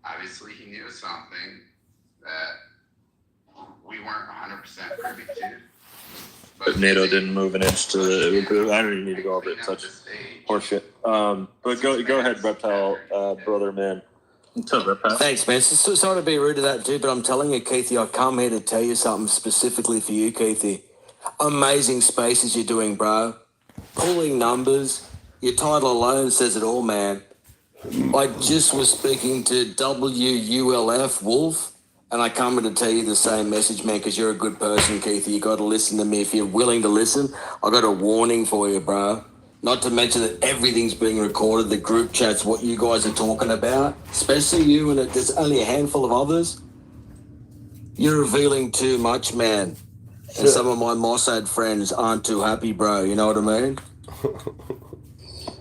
obviously he knew something that we weren't 100% privy to. But NATO didn't move an inch to the. I don't even need to go over it. Such horseshit. But go ahead, Reptile, brother, man. What's up, Reptile? Thanks, man. Sorry to be rude to that dude, but I'm telling you, Keithy, I come here to tell you something specifically for you, Keithy. Amazing spaces you're doing, bro. Pulling numbers. Your title alone says it all, man. I just was speaking to WULF, Wolf, and I come here to tell you the same message, man, because you're a good person, Keithy. You got to listen to me. If you're willing to listen, I got a warning for you, bro. Not to mention that everything's being recorded, the group chats, what you guys are talking about, especially you, and there's only a handful of others. You're revealing too much, man. And some of my Mossad friends aren't too happy, bro. You know what I mean?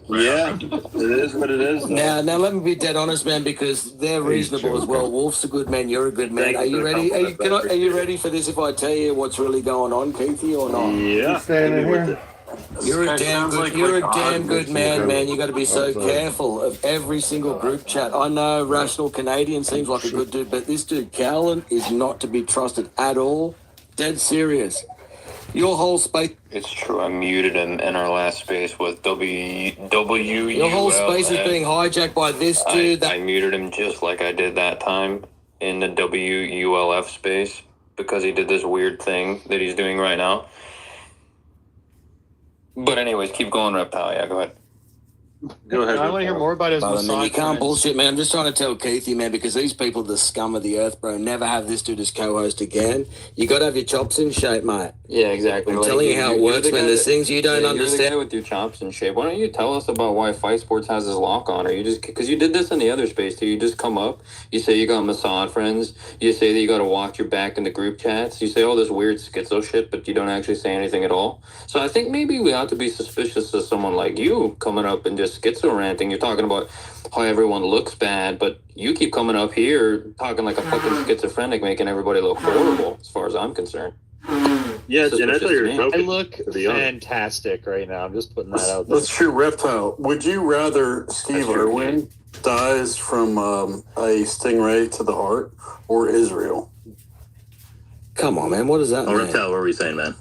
Yeah, it is what it is. Now let me be dead honest, man, because they're reasonable as well. Wolf's a good man. You're a good man. Are you ready? Are you ready for this? If I tell you what's really going on, Keithy, or not? Yeah. You're a damn good man, man. You got to be so careful of every single group chat. I know Rational Canadian seems like a good dude, but this dude Callan is not to be trusted at all. Dead serious. Your whole space. It's true. I muted him in our last space with WU. Your whole space is being hijacked by this dude. I muted him just like I did that time in the WULF space because he did this weird thing that he's doing right now. But anyways, keep going, Reptile. Yeah, go ahead. Go ahead. I want to hear more about his massage. Man, you can't bullshit, man. I'm just trying to tell Keithy, man, because these people are the scum of the earth, bro. Never have this dude as co-host again. You got to have your chops in shape, mate. Yeah, exactly. I'm telling you how it works, man. There's things you don't understand. You're the guy with your chops in shape. Why don't you tell us about why Fight Sports has his lock on? Or you just because you did this in the other space too. You just come up. You say you got Mossad friends. You say that you got to walk your back in the group chats. You say all this weird schizo shit, but you don't actually say anything at all. So I think maybe we ought to be suspicious of someone like you coming up and just schizo ranting. You're talking about how everyone looks bad, but you keep coming up here talking like a fucking schizophrenic, making everybody look horrible, as far as I'm concerned. Yeah, Jen, I thought you were joking. I look fantastic right now. I'm just putting that out there. Let's shoot Reptile. Would you rather Steve Irwin dies from a stingray to the heart or Israel? Come on, man. What does that mean? Reptile, what were we saying, man?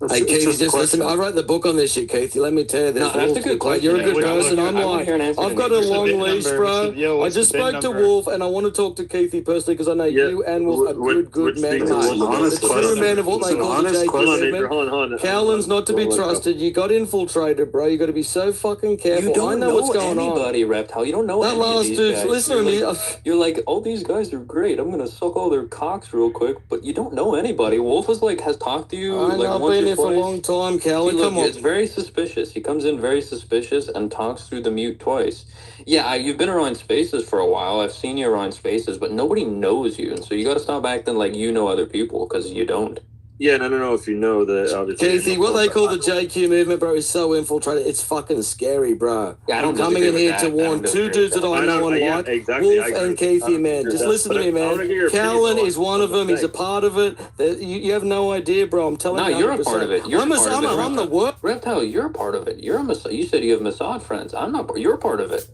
Hey, Keithy, just listen. I wrote the book on this shit, Keithy. Let me tell you this. No, that's a good question. You're a good person. I'm like, I've got a long leash, bro. I What's just the bid spoke to number? Wolf, and I want to talk to Keithy personally because I know you and Wolf are good men. It's an honest question. Man of what they call the Hold on. Callan's not to be trusted. You got infiltrated, bro. You got to be so fucking careful. I know what's going on. Anybody, Reptile. You don't know that last dude. Listen to me. You're like, oh, these guys are great. I'm gonna suck all their cocks real quick, but you don't know anybody. Wolf has talked to you. I know, I've been here for a long time. Callan, come on. It's very suspicious. He comes in very suspicious and talks through the mute twice. Yeah, you've been around spaces for a while. I've seen you around spaces, but nobody knows you, and so you got to stop acting like you know other people because you don't. Yeah, and I don't know if you know that. Keithy, what they call the JQ movement, bro, is so infiltrated. It's fucking scary, bro. Yeah, I'm coming in here to warn two dudes that I know and like, Wolf and Keithy, man. Just listen to me, man. Callan is one of them. He's a part of it. You have no idea, bro. I'm telling you. No, you're a part of it. I'm the what? Reptile, you're a part of it. You're a Mossad. You said you have Mossad friends. I'm not. You're a part of it.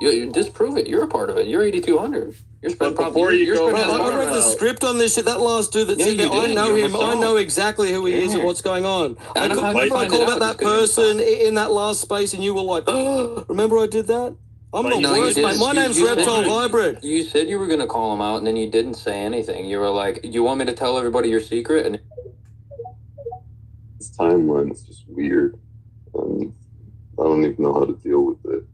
You disprove it. You're a part of it. You're 8200. You're spending probably. I read the script on this shit. That last dude that's in there, I know him. I know exactly who he is and what's going on. Remember I called out that person in that last space, and you were like, "Oh, remember I did that." I'm the worst, mate. My name's Reptile Hybrid. You said you were going to call him out, and then you didn't say anything. You were like, "You want me to tell everybody your secret?" And this timeline is just weird. I don't even know how to deal with it.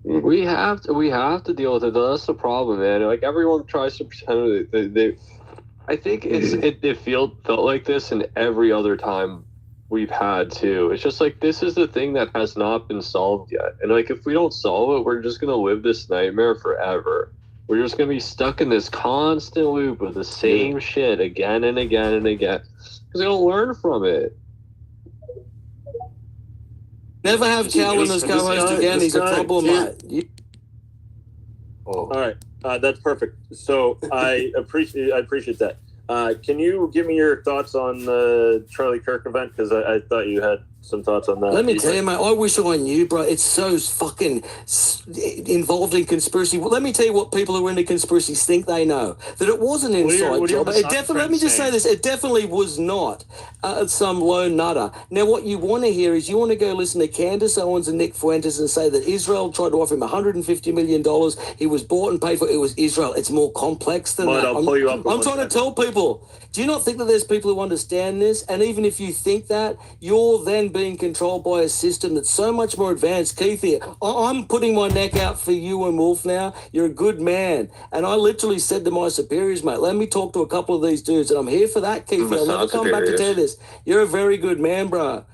We have to deal with it. That's the problem, man. Like everyone tries to pretend they I think it felt like this in every other time we've had too. It's just like this is the thing that has not been solved yet. And like if we don't solve it, we're just gonna live this nightmare forever. We're just gonna be stuck in this constant loop of the same shit again and again and again. Because we don't learn from it. Never have Callan as co-host again. He's a problem, mate. All right, that's perfect. So I appreciate that. Can you give me your thoughts on the Charlie Kirk event? Because I thought you had some thoughts on that. Let me tell you, mate, I wish I knew, bro. It's so fucking involved in conspiracy. Well, let me tell you what people who are into conspiracies think they know. That it was an inside job. It definitely, let me just say this, it definitely was not some lone nutter. Now, what you want to hear is you want to go listen to Candace Owens and Nick Fuentes and say that Israel tried to offer him $150 million. He was bought and paid for. It was Israel. It's more complex than that. I'll pull you up. I'm trying to tell people, do you not think that there's people who understand this? And even if you think that, you're then being controlled by a system that's so much more advanced. Keith here, I'm putting my neck out for you and Wolf now. You're a good man. And I literally said to my superiors, mate, let me talk to a couple of these dudes. And I'm here for that, Keith. I'll never come back to tell you this. You're a very good man, bro.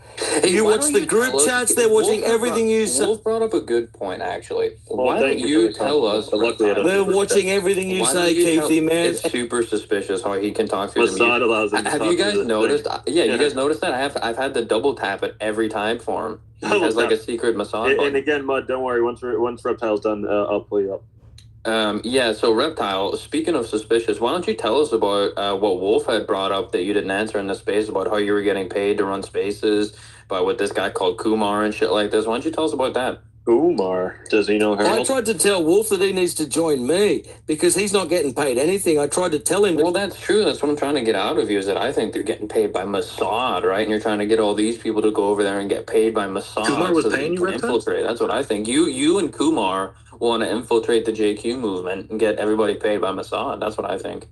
Hey, you watch the group chats, they're watching everything you say. Wolf brought up a good point, actually. Well, why don't you tell us? They're watching everything you say, Keithy, man. It's super suspicious how he can talk through the Mossad mute. allows him to Have talk you guys through the noticed? thing. Yeah, you guys noticed that? I've had to double tap it every time for him. He Double has like tap. a secret massage And button. again, Mud, don't worry. Once Reptile's done, I'll pull you up. Yeah, so Reptile, speaking of suspicious, why don't you tell us about what Wolf had brought up that you didn't answer in the space about how you were getting paid to run spaces by what this guy called Kumar and shit like this. Why don't you tell us about that? Umar, does he know I Harold? tried to tell Wolf that he needs to join me because he's not getting paid anything. I tried to tell him. Well, that's true. That's what I'm trying to get out of you, is that I think they're getting paid by Mossad, right? And you're trying to get all these people to go over there and get paid by Mossad. Kumar was so that paying you you, can Reptile? infiltrate. That's what I think. You and Kumar want to infiltrate the JQ movement and get everybody paid by Mossad. That's what I think.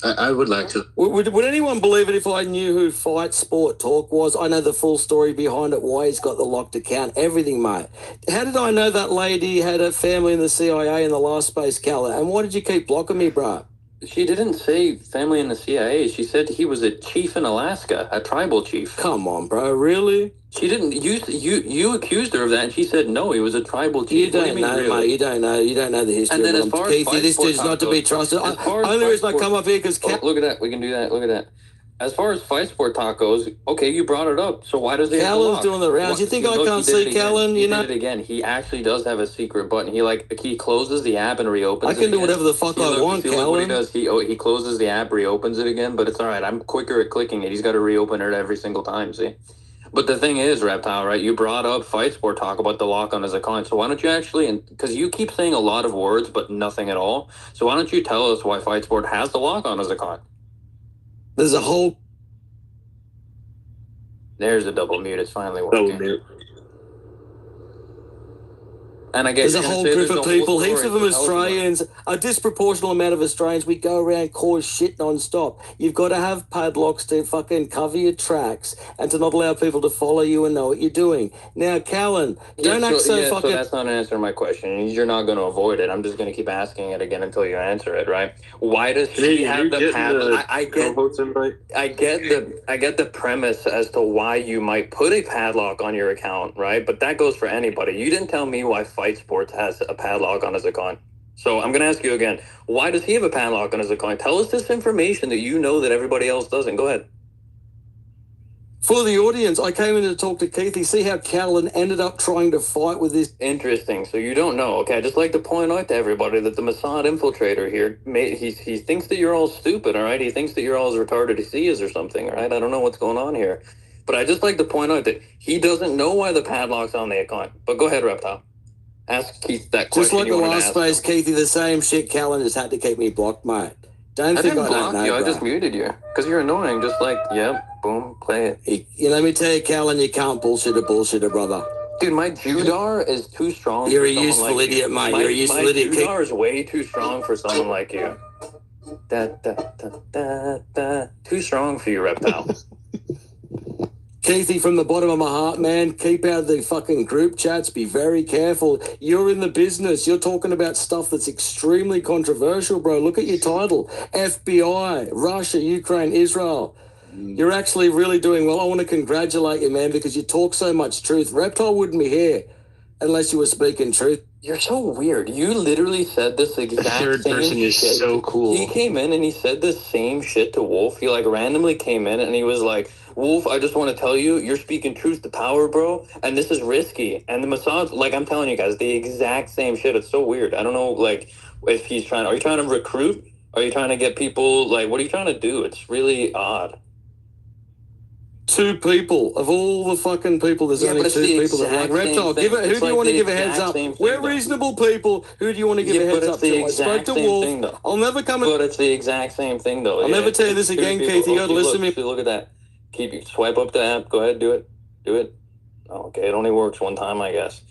I would like to. Would anyone believe it if I knew who Fight Sport Talk was? I know the full story behind it, why he's got the locked account, everything, mate. How did I know that lady had a family in the CIA in the last space, Calla? And why did you keep blocking me, bro? She didn't say family in the CIA. She said he was a chief in Alaska, a tribal chief. Come on, bro, really? She didn't. You accused her of that, and she said no. He was a tribal You chief. What do don't mean, know, really? mate. You don't know. You don't know the history. And then of as far as Keithy, Fight this Sport dude's not to be goes, trusted. as far as Only Fight reason I Sport- come up here because Look at that. We can do that. Look at that. As far as Fight Sport Talk goes, okay, you brought it up. So why does he have the Callan's lock? doing the rounds. You think I Look, can't he did it see again. Callan? He You did know, it again. He actually does have a secret button. He closes the app and reopens it. I can do again. whatever the fuck See, I look, want, see, look what he Callan. does. He closes the app, reopens it again, but it's all right. I'm quicker at clicking it. He's got to reopen it every single time. See. But the thing is, Reptile, right? You brought up Fight Sport Talk about the lock on his account. So why don't you actually, because you keep saying a lot of words, but nothing at all. So why don't you tell us why Fight Sport has the lock on his account? There's a whole. There's the double mute. It's finally working. Double mute. And I guess There's a you're gonna whole say group there's of a whole people, heaps story, of them so tell us about it. Australians, a disproportional amount of Australians. We go around cause shit non-stop. You've got to have padlocks to fucking cover your tracks and to not allow people to follow you and know what you're doing. Now, Callan, don't act so So fucking... that's not an answer to my question. You're not going to avoid it. I'm just going to keep asking it again until you answer it, right? Why does she have the padlock? I get co-host invite? I get the premise as to why you might put a padlock on your account, right? But that goes for anybody. You didn't tell me why Fight Sports has a padlock on his account. So I'm going to ask you again. Why does he have a padlock on his account? Tell us this information that you know that everybody else doesn't. Go ahead. For the audience, I came in to talk to Keithy. See how Callan ended up trying to fight with this... Interesting. So you don't know. Okay, I just like to point out to everybody that the Mossad infiltrator here, he thinks that you're all stupid, all right? He thinks that you're all as retarded as he is or something, all right? I don't know what's going on here. But I just like to point out that he doesn't know why the padlock's on the account. But go ahead, Reptile. Ask Keith that question. Just like the you wanted to last ask space, him. Keithy, the same shit. Callan just had to keep me blocked, mate. Don't I think didn't I don't block know, you. I bro. just muted you. Because you're annoying. Just like, yep, boom, play it. Let me tell you, Callan, you can't bullshitter, brother. Dude, my Judar is too strong You're for a someone useful like idiot, you. mate. You're a useful idiot. My Judar is way too strong for someone like you. Too strong for you, Reptile. Keithy, from the bottom of my heart, man, keep out of the fucking group chats. Be very careful. You're in the business. You're talking about stuff that's extremely controversial, bro. Look at your title. FBI, Russia, Ukraine, Israel. You're actually really doing well. I want to congratulate you, man, because you talk so much truth. Reptile wouldn't be here unless you were speaking truth. You're so weird. You literally said this exact Third same person is shit. so cool. He came in and he said the same shit to Wolf. He like randomly came in and he was like, Wolf, I just want to tell you, you're speaking truth to power, bro. And this is risky. And the Mossad, like I'm telling you guys, the exact same shit. It's so weird. I don't know, like, if he's trying, are you trying to recruit? Are you trying to get people, like, what are you trying to do? It's really odd. 2 people of all the fucking people. There's only 2 people that like Reptile. Give it. Who do you want to give a heads up? We're reasonable people. Who do you want to give a heads up to? I spoke to Wolf. I'll never come. But it's the exact same thing, though. I'll never tell you this again, Keith. You got to listen to me. Look at that. Swipe up the app. Go ahead, do it. Oh, okay, it only works one time, I guess.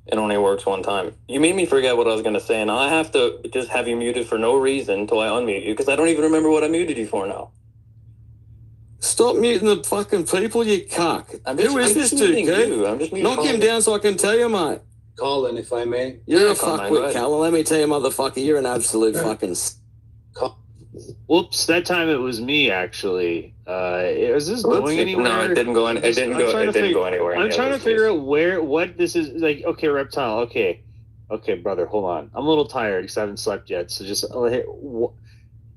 It only works one time. You made me forget what I was going to say, and I have to just have you muted for no reason until I unmute you, because I don't even remember what I muted you for now. Stop muting the fucking people, you cuck. Who is this dude, Keith? Knock him down so I can tell you, mate. Colin, if I may. You're a fuckwit, Callan. Let me tell you, motherfucker, you're an absolute fucking... Whoops! That time it was me actually. Is this going anywhere? No, it didn't go. It didn't go anywhere. I'm trying to figure out what this is like. Okay, Reptile. Okay, brother. Hold on. I'm a little tired because I haven't slept yet. So just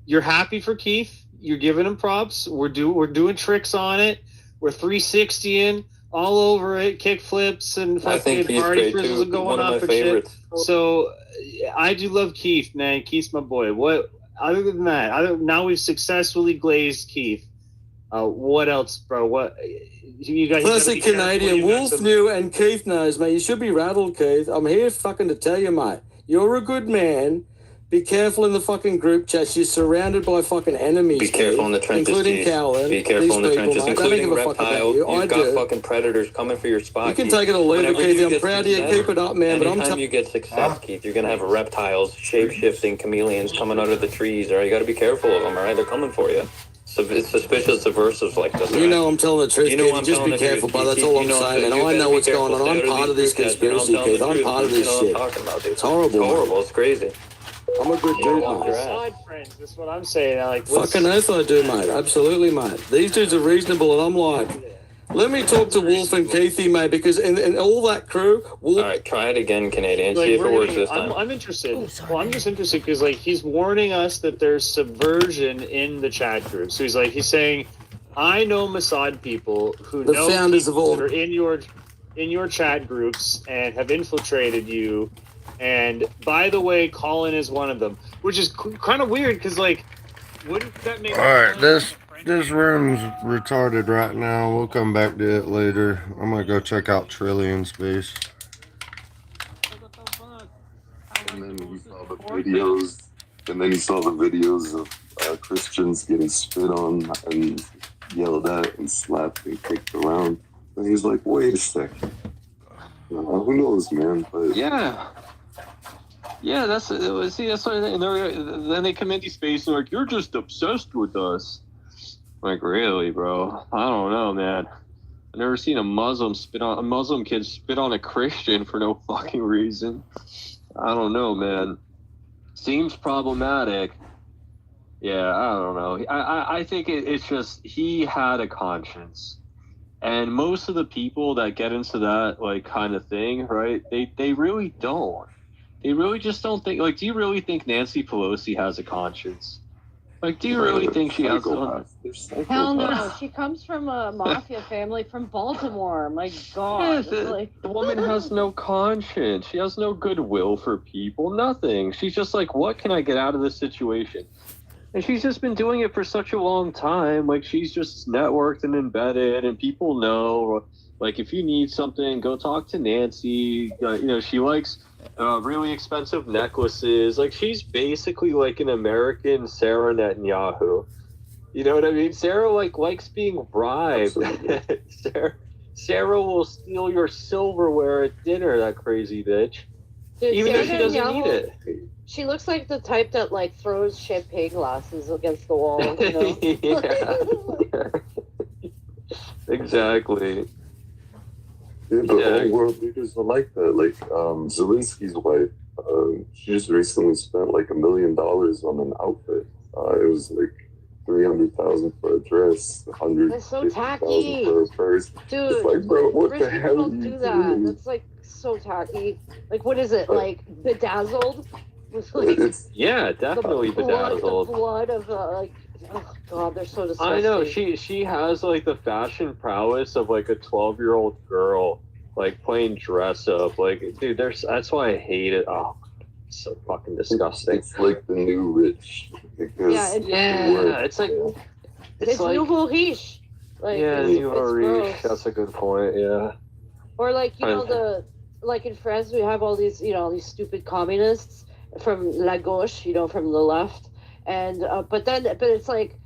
you're happy for Keith. You're giving him props. We're doing tricks on it. We're 360ing all over it. Kick flips and fucking party frizzles are going off and shit. So I do love Keith, man. Keith's my boy. What? Other than that, now we've successfully glazed Keith. What else, bro? What you got? Classic Canadian. Wolf knew and Keith knows, mate. You should be rattled, Keith. I'm here fucking to tell you, mate. You're a good man. Be careful in the fucking group chats. You're surrounded by fucking enemies. Be careful in the trenches, including Callan. Be careful in the trenches, mate. including Reptile. You've got fucking predators coming for your spot. You can take it or leave it, Keith. I'm proud of you. Keep it up, man. But anytime you get success, Keith, you're gonna have reptiles, shape-shifting chameleons coming out of the trees. All right, you got to be careful of them. All right, they're coming for you. So it's suspicious subversives like this. You know I'm telling the truth, Keith. Just be careful, but that's all I'm saying. And I know what's going on. I'm part of this conspiracy, Keith. I'm part of this shit. It's horrible. It's horrible. It's crazy. I'm a good dude, mate. Side friends, that's what I'm saying. Like, fucking oath I do, mate. Absolutely, mate. These dudes are reasonable, and I'm like, let me talk to Wolf and Keithy, mate, because in all that crew, Wolf... All right, try it again, Canadian. See if it works this time. I'm interested. Well, I'm just interested because, like, he's warning us that there's subversion in the chat group. So he's saying, I know Mossad people who know the founders of all that are in your chat groups and have infiltrated you. And by the way, Colin is one of them, which is kind of weird because, like, wouldn't that make? All right, this room's retarded right now. We'll come back to it later. I'm gonna go check out Trillion Space. And then he saw the videos. And then he saw the videos of Christians getting spit on and yelled at and slapped and kicked around. And he's like, "Wait a second. Who knows, man?" But yeah, that's what I think. And then they come into space and they're like, "You're just obsessed with us." I'm like, really, bro? I don't know, man. I've never seen a Muslim kid spit on a Christian for no fucking reason. I don't know, man. Seems problematic. Yeah, I don't know. I think it's just he had a conscience. And most of the people that get into that like kind of thing, right? They really don't. They really just don't think. Like, do you really think Nancy Pelosi has a conscience? Like, do you really think she has one? Hell no. She comes from a mafia family from Baltimore. My God. Yeah, the woman has no conscience. She has no goodwill for people. Nothing. She's just like, what can I get out of this situation? And she's just been doing it for such a long time. Like, she's just networked and embedded, and people know. Like, if you need something, go talk to Nancy. She likes really expensive necklaces. Like, she's basically like an American Sarah Netanyahu. You know what I mean? Sarah likes being bribed. Sarah will steal your silverware at dinner. That crazy bitch. Dude, even Sarah though she doesn't need it. She looks like the type that like throws champagne glasses against the wall. You know? Yeah. Exactly. Yeah, the whole world leaders are like that. Like Zelensky's wife, she just recently spent like $1 million on an outfit. It was like $300,000 for a dress, $150,000 for a purse. Dude, it's like, bro, what the hell don't do that. Doing? That's like so tacky. Like, what is it? Like bedazzled? Like, yeah, definitely bedazzled. The blood of like. Oh God, they're so disgusting. I know she has like the fashion prowess of like a 12-year-old girl, like playing dress up. Like, dude, that's why I hate it. Oh, it's so fucking disgusting. It's like the new rich. It's like it's like nouveau riche. Like, Yeah, it's you reach. gross. That's a good point. Yeah. Or like, like in France, we have all these, these stupid communists from la gauche, from the left, and but it's like,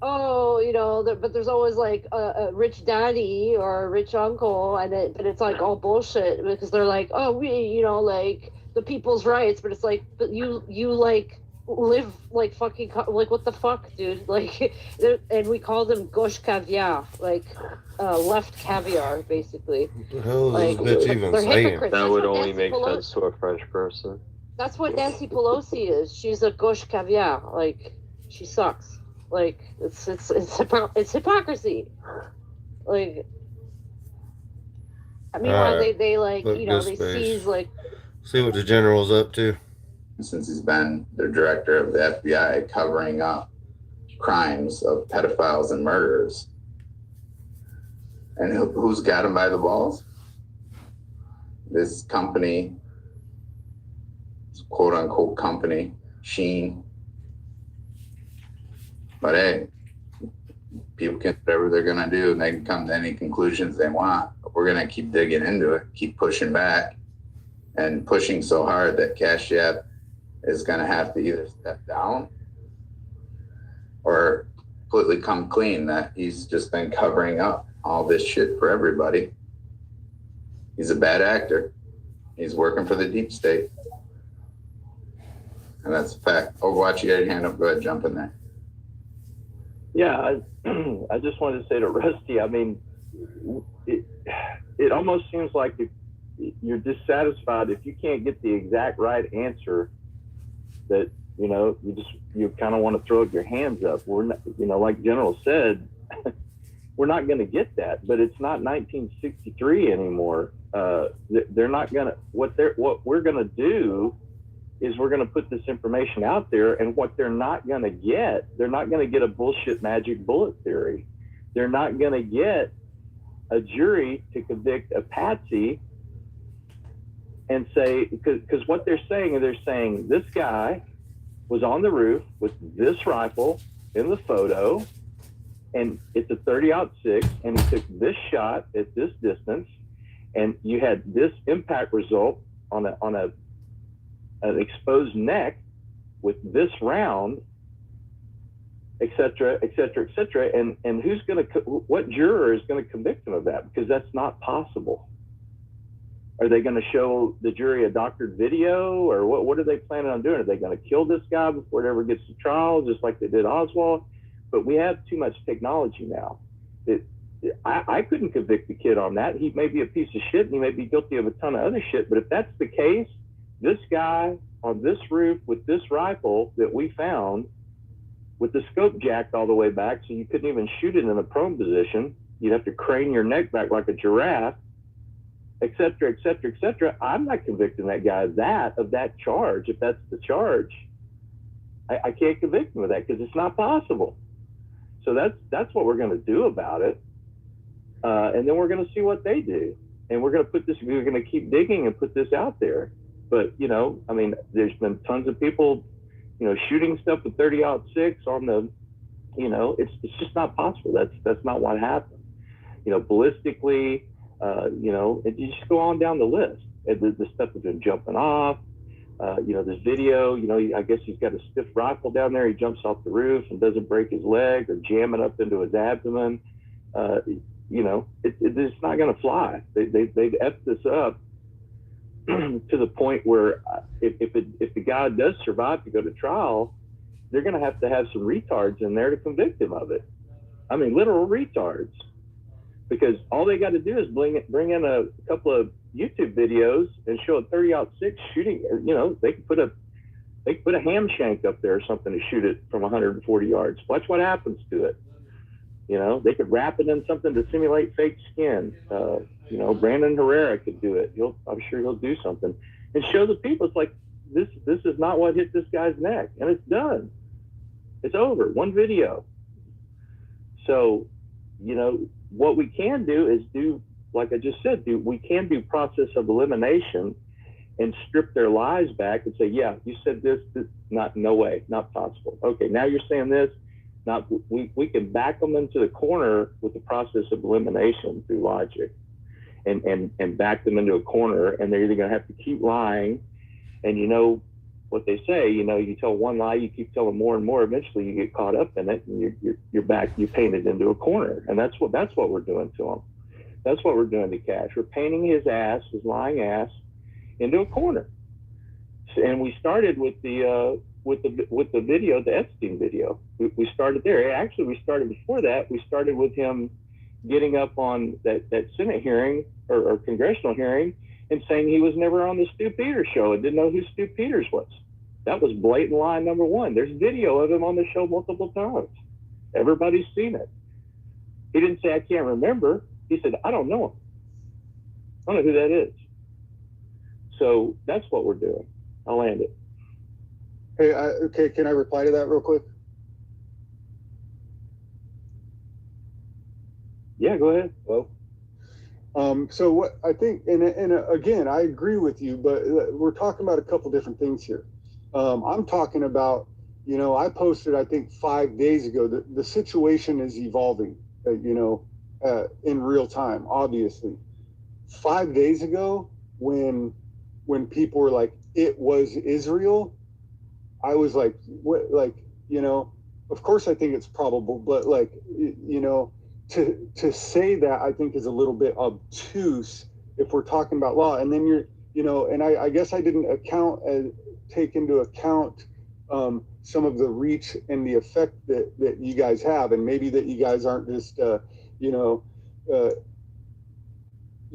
oh, but there's always like a rich daddy or a rich uncle, but it's like all bullshit because they're like, oh, we, like the people's rights, but it's like, but you like live like fucking like what the fuck, dude? Like, and we call them gauche caviar, like left caviar, basically. What the hell is Like, this bitch even they're saying? hypocrites. That That's would what only Nancy make Pelosi- sense to a French person. That's what Nancy Pelosi is. She's a gauche caviar. Like, she sucks. Like, it's hypocrisy. Like, I mean, Alright, they like, look this they space. seize like. See what the general's up to. Since he's been the director of the FBI covering up crimes of pedophiles and murderers. And who's got him by the balls? This company, quote unquote company, Sheen. But hey, people can do whatever they're gonna do, and they can come to any conclusions they want. But we're gonna keep digging into it, keep pushing back, and pushing so hard that Kashyap is gonna have to either step down or completely come clean that he's just been covering up all this shit for everybody. He's a bad actor. He's working for the deep state. And that's a fact. Overwatch, you got your hand up. Go ahead, jump in there. Yeah, I just wanted to say to Rusty, I mean, it almost seems like if you're dissatisfied if you can't get the exact right answer, that, you kind of want to throw your hands up. We're not, like General said, we're not going to get that, but it's not 1963 anymore. They're not going to, what we're going to do is we're going to put this information out there, and what they're not going to get a bullshit magic bullet theory. They're not going to get a jury to convict a patsy and say, because what they're saying this guy was on the roof with this rifle in the photo, and it's a 30-06, and he took this shot at this distance, and you had this impact result on an exposed neck with this round, et cetera, et cetera, et cetera. And what juror is going to convict him of that? Because that's not possible. Are they going to show the jury a doctored video, or what are they planning on doing? Are they going to kill this guy before it ever gets to trial, just like they did Oswald? But we have too much technology now. I couldn't convict the kid on that. He may be a piece of shit, and he may be guilty of a ton of other shit. But if that's the case, this guy on this roof with this rifle that we found, with the scope jacked all the way back, so you couldn't even shoot it in a prone position. You'd have to crane your neck back like a giraffe, et cetera, et cetera, et cetera. I'm not convicting that guy of that charge. If that's the charge, I can't convict him of that because it's not possible. So that's what we're going to do about it. And then we're going to see what they do. And we're going to keep digging and put this out there. But, there's been tons of people, shooting stuff with 30-06 on the, it's just not possible. That's not what happened. Ballistically, and you just go on down the list. And the stuff has been jumping off. This video, I guess he's got a stiff rifle down there. He jumps off the roof and doesn't break his leg or jam it up into his abdomen. It's not going to fly. They've effed this up to the point where if the guy does survive to go to trial, they're going to have some retards in there to convict him of it. I mean, literal retards. Because all they got to do is bring in a couple of YouTube videos and show a 30-06 shooting. They could put a ham shank up there or something to shoot it from 140 yards. Watch what happens to it. They could wrap it in something to simulate fake skin. Brandon Herrera could do it. I'm sure he'll do something and show the people. It's like this is not what hit this guy's neck, and it's done. It's over. One video. So, what we can do is like I just said, we can do process of elimination and strip their lies back and say, yeah, you said this, no way, not possible. Okay, now you're saying this. Not we can back them into the corner with the process of elimination through logic, and back them into a corner, and they're either going to have to keep lying, and you know what they say, you know, you tell one lie, you keep telling more and more, eventually you get caught up in it, and you're back, you painted into a corner, and that's what we're doing to him. That's what we're doing to Cash. We're painting his lying ass, into a corner. And we started with the video, the Epstein video. We started there. Actually, we started before that. We started with him getting up on that Senate hearing or congressional hearing and saying he was never on the Stu Peters show and didn't know who Stu Peters was. That was blatant lie number one. There's video of him on the show multiple times. Everybody's seen it. He didn't say, I can't remember. He said, I don't know him. I don't know who that is. So that's what we're doing. I'll land it. Hey, okay, can I reply to that real quick? Yeah, go ahead. Well, so what I think, and again, I agree with you, but we're talking about a couple different things here. I'm talking about, you know, I posted, I think 5 days ago, the situation is evolving, in real time, obviously. 5 days ago, when people were like, it was Israel, I was like, what, like, you know, of course I think it's probable, but like, you know, to say that I think is a little bit obtuse if we're talking about law. And then you're, you know, and I guess I didn't take into account some of the reach and the effect that you guys have, and maybe that you guys aren't just, you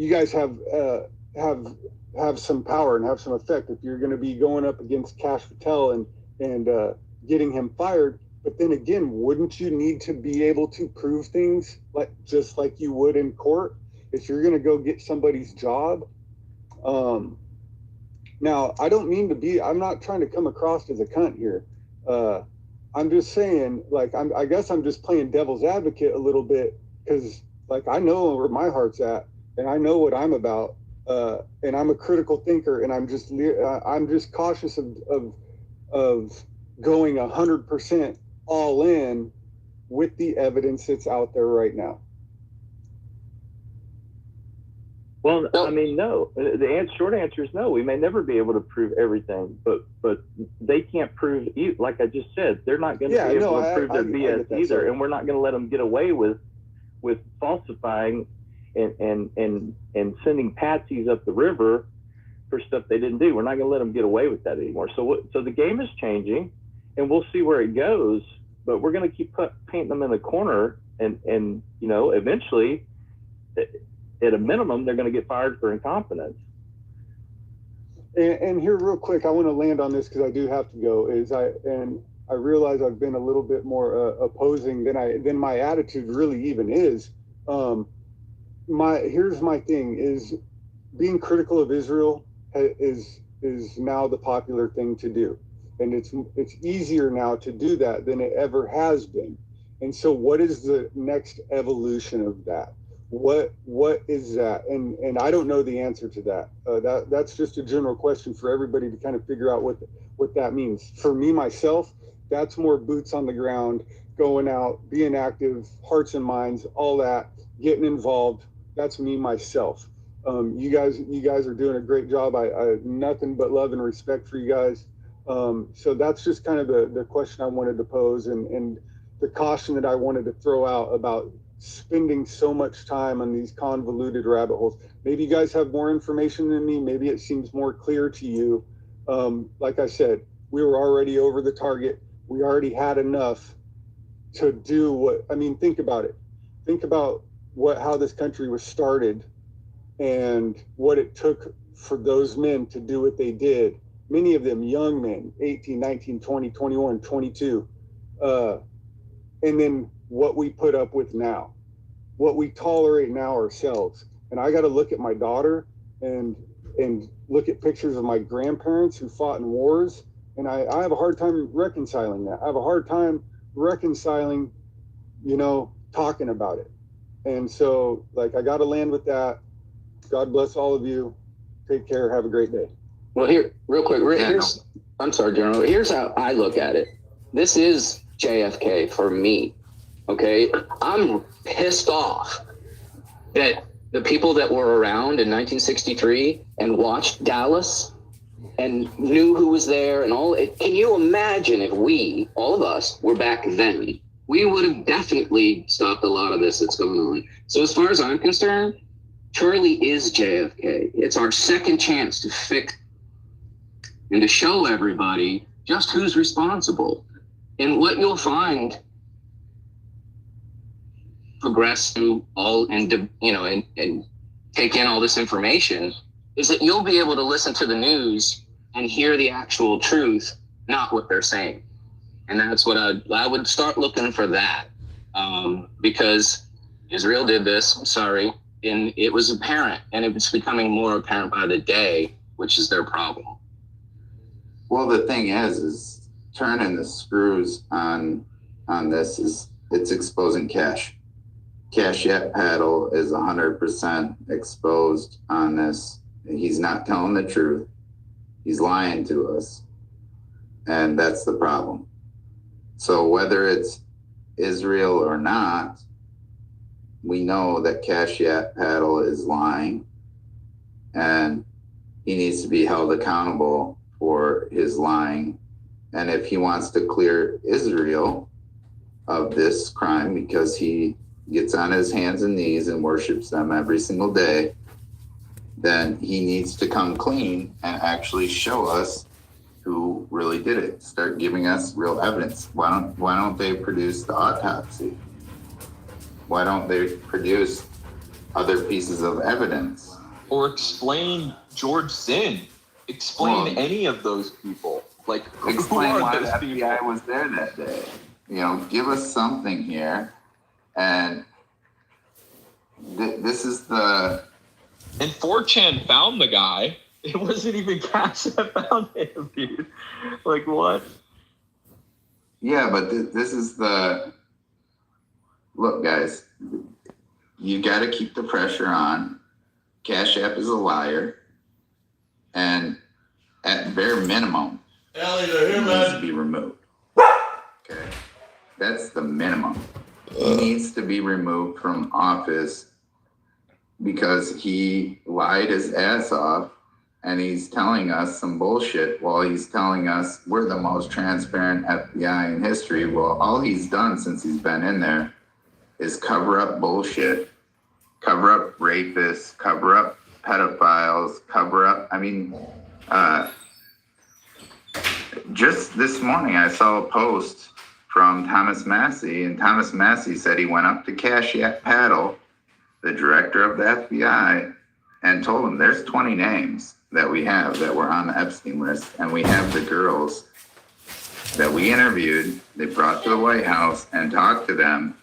guys have some power and have some effect if you're going to be going up against Cash Patel and getting him fired. But then again, wouldn't you need to be able to prove things just like you would in court if you're going to go get somebody's job? Now, I don't mean to be, I'm not trying to come across as a cunt here. I'm just saying, like, I guess I'm just playing devil's advocate a little bit, because like, I know where my heart's at and I know what I'm about. And I'm a critical thinker, and I'm just cautious of going 100% all in with the evidence that's out there right now. Well, I mean, no. The short answer is no. We may never be able to prove everything, but they can't prove, like I just said, they're not going to be able to prove their BS either, and we're not going to let them get away with falsifying and sending patsies up the river for stuff they didn't do. We're not going to let them get away with that anymore. So the game is changing, and we'll see where it goes. But we're going to keep painting them in the corner, and you know, eventually, at a minimum, they're going to get fired for incompetence. And here, real quick, I want to land on this because I do have to go. I realize I've been a little bit more opposing than my attitude really even is. Here's my thing: is being critical of Israel is now the popular thing to do, and it's easier now to do that than it ever has been. And so, what is the next evolution of that? What is that? And I don't know the answer to that. That's just a general question for everybody to kind of figure out what that means. For me myself, that's more boots on the ground, going out, being active, hearts and minds, all that, getting involved. That's me myself. You guys are doing a great job. I have nothing but love and respect for you guys. So that's just kind of the question I wanted to pose, and the caution that I wanted to throw out about spending so much time on these convoluted rabbit holes. Maybe you guys have more information than me. Maybe it seems more clear to you. Like I said, we were already over the target. We already had enough to do what, I mean, think about it. Think about how this country was started and what it took for those men to do what they did. Many of them young men, 18, 19, 20, 21, 22. And then what we put up with now, what we tolerate now ourselves. And I got to look at my daughter and look at pictures of my grandparents who fought in wars. And I have a hard time reconciling that. I have a hard time reconciling, talking about it. And so, I got to land with that. God bless all of you. Take care. Have a great day. Well, here, real quick, I'm sorry, General. Here's how I look at it. This is JFK for me. Okay, I'm pissed off that the people that were around in 1963 and watched Dallas and knew who was there and all. Can you imagine if we, all of us, were back then? We would have definitely stopped a lot of this that's going on. So as far as I'm concerned, Charlie is JFK. It's our second chance to fix and to show everybody just who's responsible. And what you'll find progress through all and take in all this information is that you'll be able to listen to the news and hear the actual truth, not what they're saying. And that's what I would start looking for that, because Israel did this, I'm sorry, and it was apparent, and it's becoming more apparent by the day, which is their problem. Well, the thing is turning the screws on this it's exposing Cash. Cash Yet Paddle is 100% exposed on this. He's not telling the truth. He's lying to us. And that's the problem. So whether it's Israel or not, we know that Cash Yet Paddle is lying, and he needs to be held accountable for his lying. And if he wants to clear Israel of this crime, because he gets on his hands and knees and worships them every single day, then he needs to come clean and actually show us who really did it. Start giving us real evidence. Why don't they produce the autopsy? Why don't they produce other pieces of evidence? Or explain George Zinn. Explain any of those people. Like, explain who are why those the people? FBI was there that day. Give us something here. And this is the... And 4chan found the guy. It wasn't even Cash that found him, dude. Like, what? Yeah, but this is the... Look, guys, you got to keep the pressure on. Cash App is a liar. And at bare minimum, he needs to be removed. Okay? That's the minimum. He needs to be removed from office because he lied his ass off, and he's telling us some bullshit while he's telling us we're the most transparent FBI in history. Well, all he's done since he's been in there is cover up bullshit, cover up rapists, cover up pedophiles, cover up, just this morning I saw a post from Thomas Massey, and Thomas Massey said he went up to Cash Yet Paddle, the director of the FBI, and told him there's 20 names that we have that were on the Epstein list, and we have the girls that we interviewed, they brought to the White House and talked to them,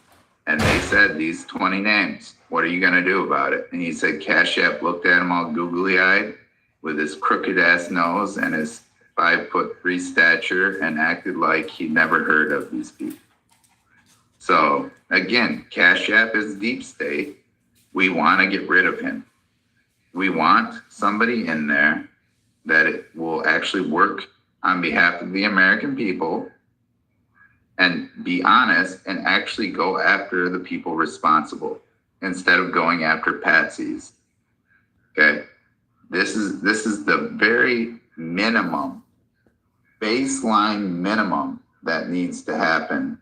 and they said these 20 names. What are you going to do about it? And he said Cash App looked at him all googly-eyed with his crooked-ass nose and his 5'3" stature and acted like he'd never heard of these people. So, again, Cash App is deep state. We want to get rid of him. We want somebody in there that it will actually work on behalf of the American people and be honest and actually go after the people responsible instead of going after patsies. Okay? This is the very minimum, baseline minimum that needs to happen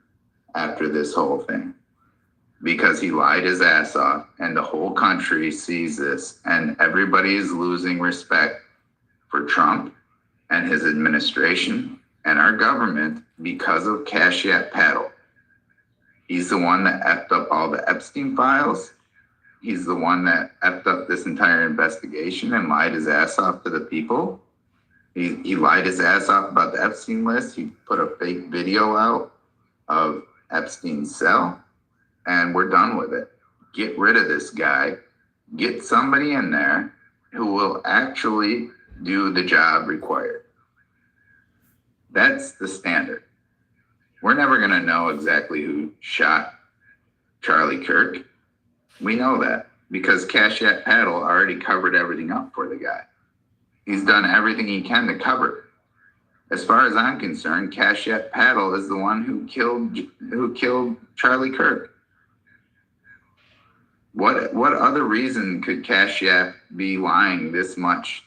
after this whole thing. Because he lied his ass off, and the whole country sees this, and everybody is losing respect for Trump and his administration and our government because of Cash Yet Paddle. He's the one that effed up all the Epstein files. He's the one that effed up this entire investigation and lied his ass off to the people. He lied his ass off about the Epstein list. He put a fake video out of Epstein's cell, and we're done with it. Get rid of this guy. Get somebody in there who will actually do the job required. That's the standard. We're never going to know exactly who shot Charlie Kirk. We know that because Cash Yet Paddle already covered everything up for the guy. He's done everything he can to cover it. As far as I'm concerned, Cash App Paddle is the one who killed Charlie Kirk. What other reason could Cash App be lying this much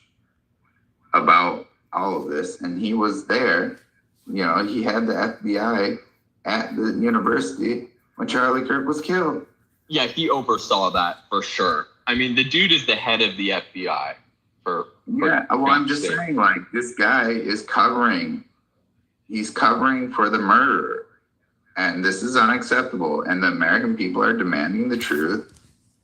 about all of this? And he was there. You know, he had the FBI at the university when Charlie Kirk was killed. Yeah, he oversaw that for sure. I mean, the dude is the head of the FBI. Yeah, well, I'm just saying, like, this guy is covering. He's covering for the murderer. And this is unacceptable. And the American people are demanding the truth.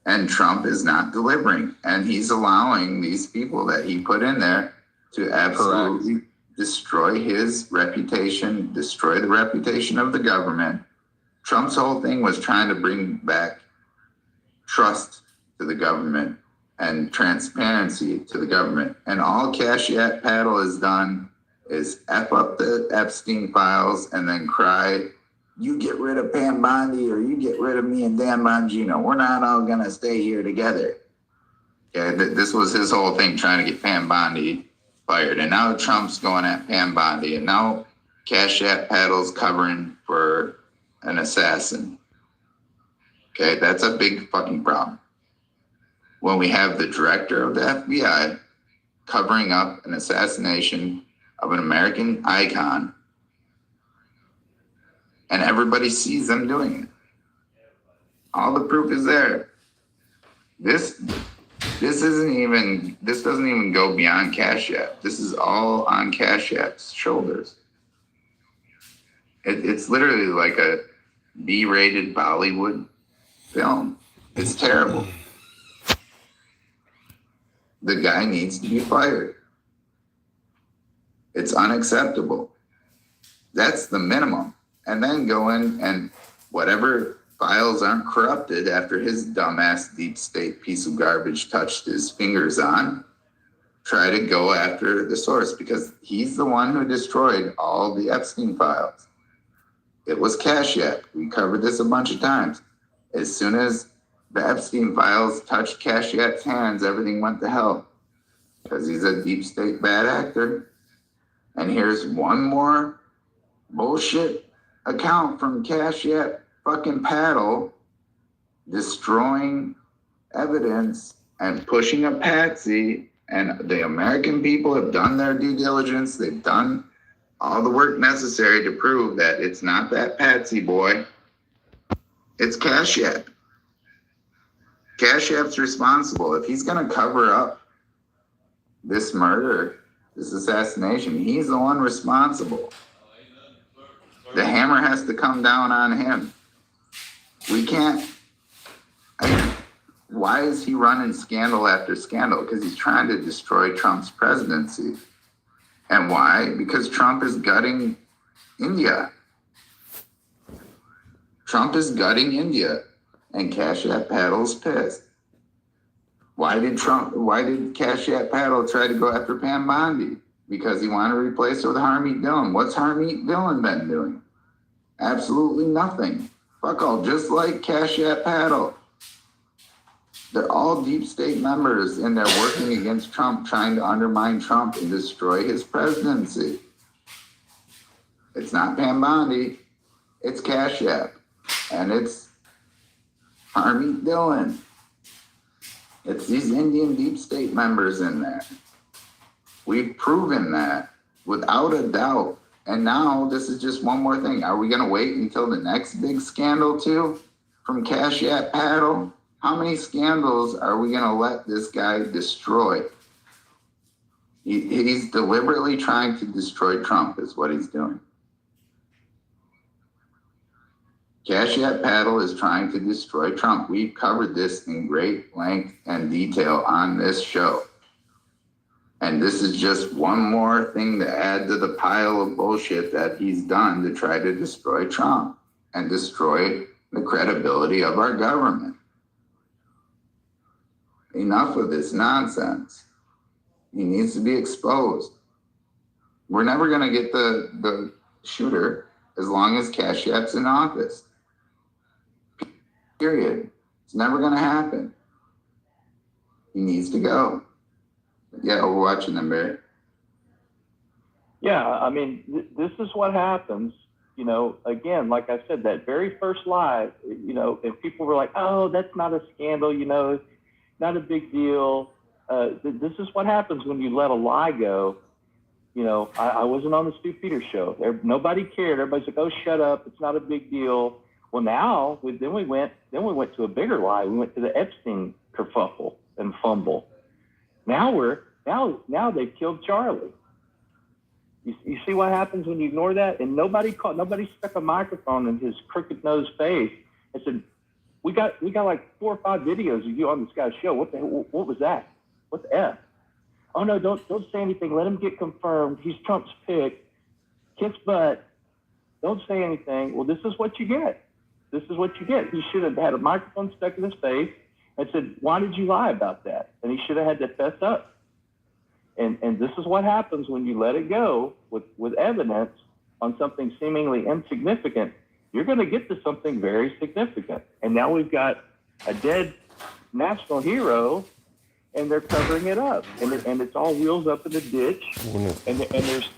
And Trump is not delivering. And he's allowing these people that he put in there to absolutely destroy his reputation, destroy the reputation of the government. Trump's whole thing was trying to bring back trust to the government and transparency to the government. And all Cash App Paddle has done is F up the Epstein files and then cry, you get rid of Pam Bondi or you get rid of me and Dan Bongino. We're not all going to stay here together. Okay, this was his whole thing, trying to get Pam Bondi fired. And now Trump's going at Pam Bondi. And now Cash App Paddle's covering for an assassin. Okay, that's a big fucking problem. When we have the director of the FBI covering up an assassination of an American icon, and everybody sees them doing it. All the proof is there. This doesn't even go beyond Cash App. This is all on Cash App's shoulders. It's literally like a B-rated Bollywood film. It's terrible. The guy needs to be fired. It's unacceptable. That's the minimum. And then go in and whatever files aren't corrupted after his dumbass deep state piece of garbage touched his fingers on, try to go after the source, because he's the one who destroyed all the Epstein files. It was Cash App. We covered this a bunch of times. As soon as the Epstein files touched Cash App's hands, everything went to hell because he's a deep state bad actor. And here's one more bullshit account from Cash App fucking Paddle destroying evidence and pushing a patsy. And the American people have done their due diligence. They've done all the work necessary to prove that it's not that patsy boy. It's Cash App. Cash App's responsible. If he's going to cover up this murder, this assassination, he's the one responsible. The hammer has to come down on him. We can't. Why is he running scandal after scandal? Because he's trying to destroy Trump's presidency. And why? Because Trump is gutting India. Trump is gutting India. And Cash App Paddle's pissed. Why did Cash App Paddle try to go after Pam Bondi? Because he wanted to replace her with Harmeet Dillon. What's Harmeet Dillon been doing? Absolutely nothing. Fuck all, just like Cash App Paddle. They're all deep state members, and they're working against Trump, trying to undermine Trump and destroy his presidency. It's not Pam Bondi, it's Cash App, and it's Harmeet Dillon. It's these Indian deep state members in there. We've proven that without a doubt. And now this is just one more thing. Are we going to wait until the next big scandal too from Cash App Paddle? How many scandals are we going to let this guy destroy? He's deliberately trying to destroy Trump is what he's doing. Cash App Paddle is trying to destroy Trump. We've covered this in great length and detail on this show. And this is just one more thing to add to the pile of bullshit that he's done to try to destroy Trump and destroy the credibility of our government. Enough of this nonsense. He needs to be exposed. We're never going to get the shooter as long as Cash App's in office. Period. It's never going to happen. He needs to go. Yeah, we're watching them, Barry. Yeah, I mean, this is what happens. You know, again, like I said, that very first lie, you know, if people were like, oh, that's not a scandal, you know, not a big deal. This is what happens when you let a lie go. You know, I wasn't on the Stu Peters show. Nobody cared. Everybody's like, oh, shut up. It's not a big deal. Well, now, then we went to a bigger lie. We went to the Epstein kerfuffle and fumble. Now they've killed Charlie. You see what happens when you ignore that? And nobody stuck a microphone in his crooked nosed face and said, we got like 4 or 5 videos of you on this guy's show. What was that? What the F? Oh no, don't say anything. Let him get confirmed. He's Trump's pick. Kiss butt. Don't say anything. Well, this is what you get. This is what you get. He should have had a microphone stuck in his face and said, why did you lie about that? And he should have had to fess up. And this is what happens when you let it go with evidence on something seemingly insignificant. You're going to get to something very significant. And now we've got a dead national hero, and they're covering it up. And it's all wheels up in the ditch, and there's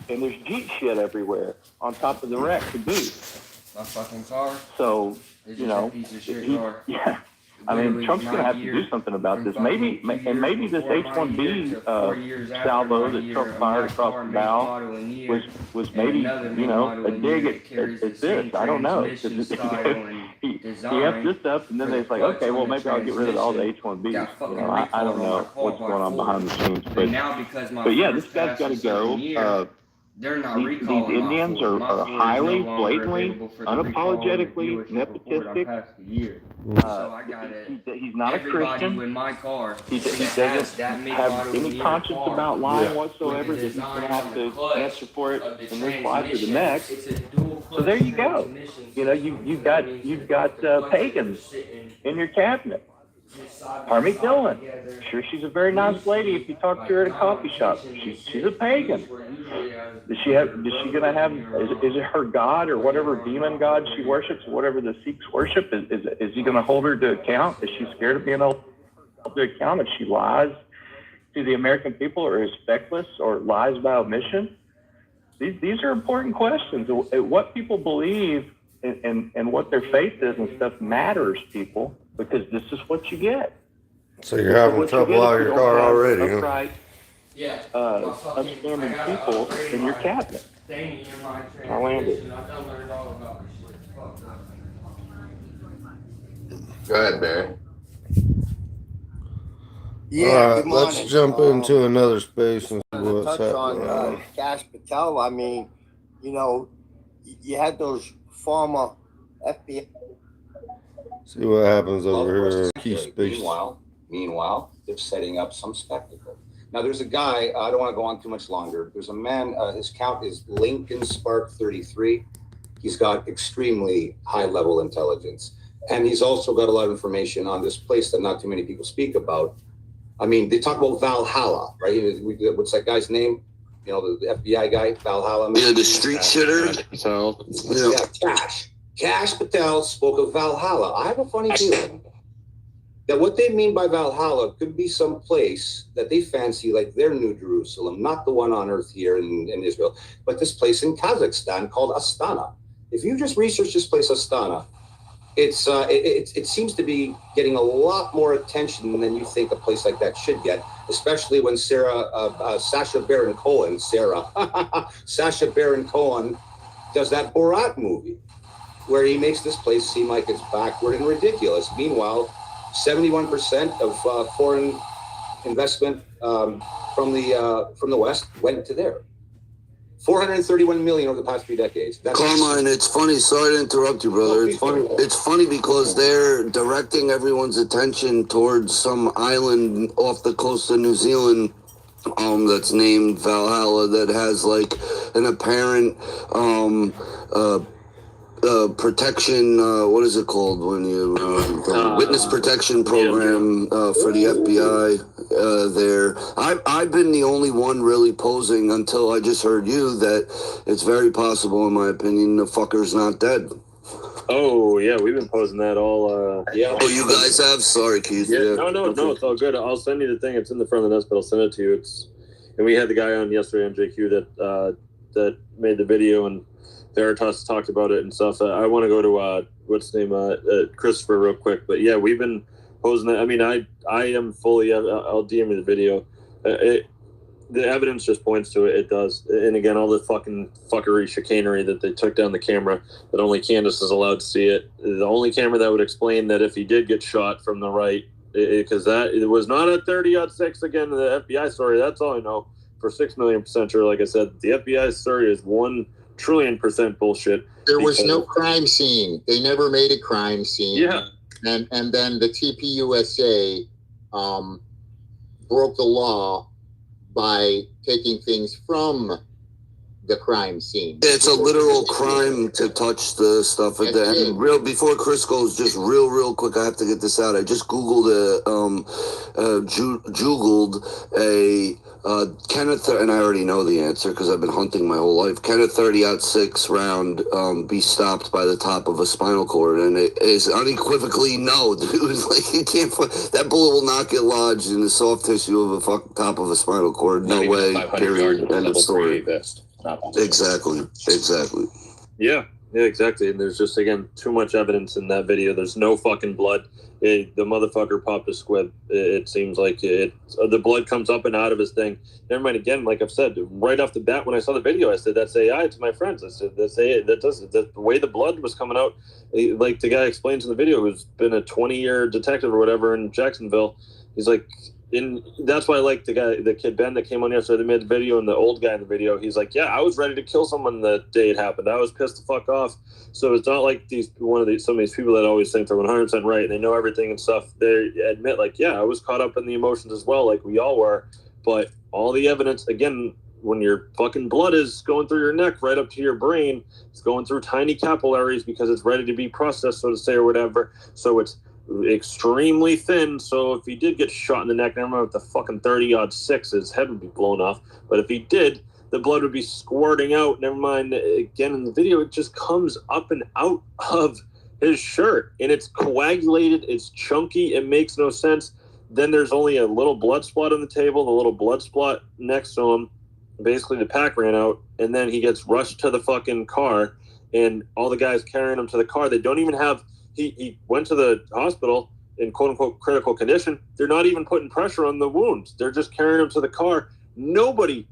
Jeep shit everywhere on top of the wreck to boot. My fucking car. So, It's you just know, a piece of shit car. yeah. I mean, Trump's going to have to do something about this. Maybe this H-1B salvo that Trump fired across the bow was maybe, you know, a dig at this. I don't know. He effed this up, and then they're like, okay, well, maybe I'll get rid of all the H-1Bs. You know, I don't know what's going on behind the scenes. But yeah, this guy's got to go. These Indians are highly, blatantly, unapologetically nepotistic. He's not a Christian. He doesn't have any conscience about lying whatsoever. That he's going to have to answer for it in this life or the next. So there you go. You know, you've got pagans in your cabinet. Harmy Dillon. Sure, she's a very nice lady if you talk to her at a coffee shop. She's a pagan. Is she gonna have? Is it her god or whatever demon god she worships, whatever the Sikhs worship? Is he gonna hold her to account? Is she scared of being held to account if she lies to the American people, or is feckless, or lies by omission? These are important questions. What people believe and what their faith is and stuff matters, people, because this is what you get. So you're having trouble out of your car already, huh? Upright, upstanding people in your cabinet. I landed. Go ahead, Barry. Yeah, all right, let's jump into another space and see what's touch happening. on Cash Patel. I mean, you know, you had those former FBI. See what happens over here in key space. Meanwhile, they're setting up some spectacle. Now, there's a guy, I don't want to go on too much longer. There's a man, his count is Lincoln Spark 33. He's got extremely high level intelligence. And he's also got a lot of information on this place that not too many people speak about. I mean, they talk about Valhalla, right? What's that guy's name? You know, the FBI guy, Valhalla. Yeah, the street shitter. Yeah, Cash Patel spoke of Valhalla. I have a funny feeling that what they mean by Valhalla could be some place that they fancy like their New Jerusalem, not the one on earth here in Israel, but this place in Kazakhstan called Astana. If you just research this place, Astana, it seems to be getting a lot more attention than you think a place like that should get, especially when Sacha Baron Cohen does that Borat movie, where he makes this place seem like it's backward and ridiculous. Meanwhile, 71% of foreign investment from the West went to there. 431 million over the past 3 decades. Carmine, it's funny. Sorry to interrupt you, brother. It's funny because they're directing everyone's attention towards some island off the coast of New Zealand that's named Valhalla, that has like an apparent protection, what is it called when you witness protection program for the FBI there. I've been the only one really posing until I just heard you that it's very possible, in my opinion, the fucker's not dead. Oh yeah, we've been posing that all. Yeah. Oh, you guys have? Sorry, Keith. Yeah. No, it's all good. I'll send you the thing. It's in the front of the nest, but I'll send it to you. And we had the guy on yesterday on JQ that that made the video, and Veritas talked about it and stuff. I want to go to what's his name, Christopher, real quick. But yeah, we've been posing that. I mean, I am fully. I'll DM you the video. The evidence just points to it. It does. And again, all the fucking fuckery, chicanery that they took down the camera, that only Candace is allowed to see it. The only camera that would explain that if he did get shot from the right, because it was not a 30-06 again, the FBI story. That's all I know. For 6 million % sure, like I said, the FBI story is 1 trillion % bullshit. There was no crime scene. They never made a crime scene. Yeah. And then the TPUSA broke the law by taking things from the crime scene. It's a literal crime to touch the stuff at the end. Before Chris goes, just real quick, I have to get this out. I just Googled a Kenneth, and I already know the answer because I've been hunting my whole life. Kenneth 30-06 round be stopped by the top of a spinal cord, and it is unequivocally no, dude. Like, you can't. That bullet will not get lodged in the soft tissue of a top of a spinal cord. No way. Period. End of story. Exactly. Yeah, exactly. And there's just, again, too much evidence in that video. There's no fucking blood. The motherfucker popped a squib. It seems like the blood comes up and out of his thing. Never mind, again, like I've said, right off the bat when I saw the video, I said, that's AI to my friends. I said, that's AI. The way the blood was coming out, like the guy explains in the video, who's been a 20-year detective or whatever in Jacksonville, he's like, that's why I like the kid Ben that came on yesterday. They made the video, and the old guy in the video, he's like, yeah, I was ready to kill someone the day it happened. I was pissed the fuck off. So it's not like some of these people that always think they're 100% right and they know everything and stuff. They admit, like, yeah, I was caught up in the emotions as well, like we all were. But all the evidence, again, when your fucking blood is going through your neck right up to your brain, it's going through tiny capillaries because it's ready to be processed, so to say, or whatever. So it's extremely thin, so if he did get shot in the neck, never mind with the fucking 30-06, his head would be blown off. But if he did, the blood would be squirting out. Never mind, again, in the video, it just comes up and out of his shirt, and it's coagulated, it's chunky, it makes no sense. Then there's only a little blood spot on the table, the little blood spot next to him. Basically, the pack ran out, and then he gets rushed to the fucking car, and all the guys carrying him to the car, they don't even have... He went to the hospital in quote-unquote critical condition. They're not even putting pressure on the wounds. They're just carrying him to the car. None of the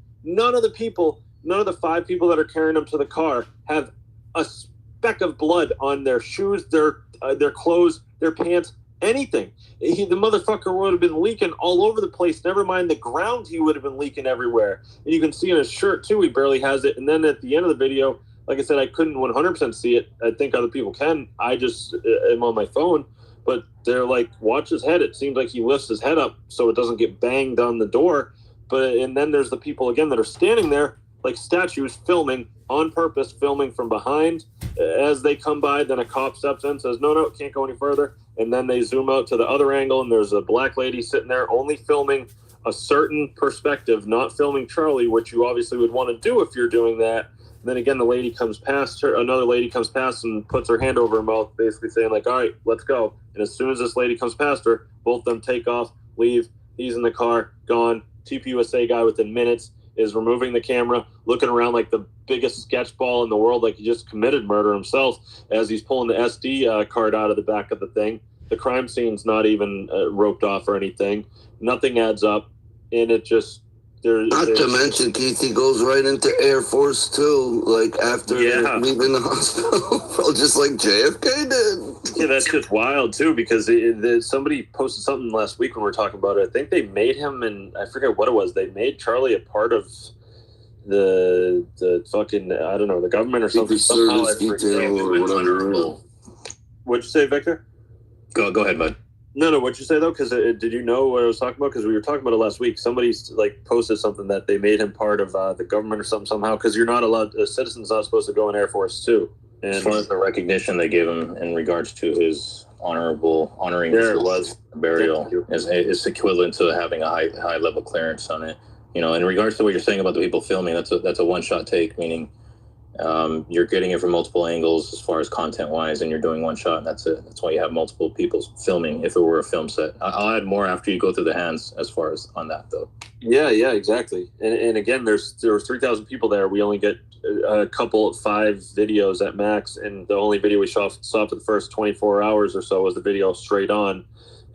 5 people that are carrying him to the car have a speck of blood on their shoes, their clothes, their pants, anything. The motherfucker would have been leaking all over the place. Never mind the ground, he would have been leaking everywhere. And you can see in his shirt, too, he barely has it. And then at the end of the video... Like I said, I couldn't 100% see it. I think other people can. I just am on my phone. But they're like, watch his head. It seems like he lifts his head up so it doesn't get banged on the door. And then there's the people, again, that are standing there like statues filming on purpose, filming from behind. As they come by, then a cop steps in and says, no, it can't go any further. And then they zoom out to the other angle, and there's a black lady sitting there only filming a certain perspective, not filming Charlie, which you obviously would want to do if you're doing that. Then again, another lady comes past and puts her hand over her mouth, basically saying like, all right, let's go. And as soon as this lady comes past her, both of them take off, leave. He's in the car, gone. TPUSA guy within minutes is removing the camera, looking around like the biggest sketch ball in the world, like he just committed murder himself as he's pulling the SD card out of the back of the thing. The crime scene's not even roped off or anything. Nothing adds up. And it just... Not to mention, Keith, he goes right into Air Force too, like after leaving the hospital, just like JFK did. Yeah, that's just wild too, because somebody posted something last week when we were talking about it. I think they made him, and I forget what it was. They made Charlie a part of the fucking, I don't know, the government or something. Somehow I forget. What'd you say, Victor? Go ahead, bud. No, what'd you say, though? Because did you know what I was talking about? Because we were talking about it last week. Somebody like posted something that they made him part of the government or something somehow, because you're not allowed, a citizen's not supposed to go in Air Force, too. And as far as the recognition they gave him in regards to his honoring his burial is equivalent to having a high level clearance on it. You know, in regards to what you're saying about the people filming, that's a one-shot take, meaning you're getting it from multiple angles as far as content-wise, and you're doing one shot, and that's it. That's why you have multiple people filming if it were a film set. I'll add more after you go through the hands as far as on that, though. Yeah, exactly. And again, there were 3,000 people there. We only get a couple, 5 videos at max, and the only video we saw for the first 24 hours or so was the video straight on.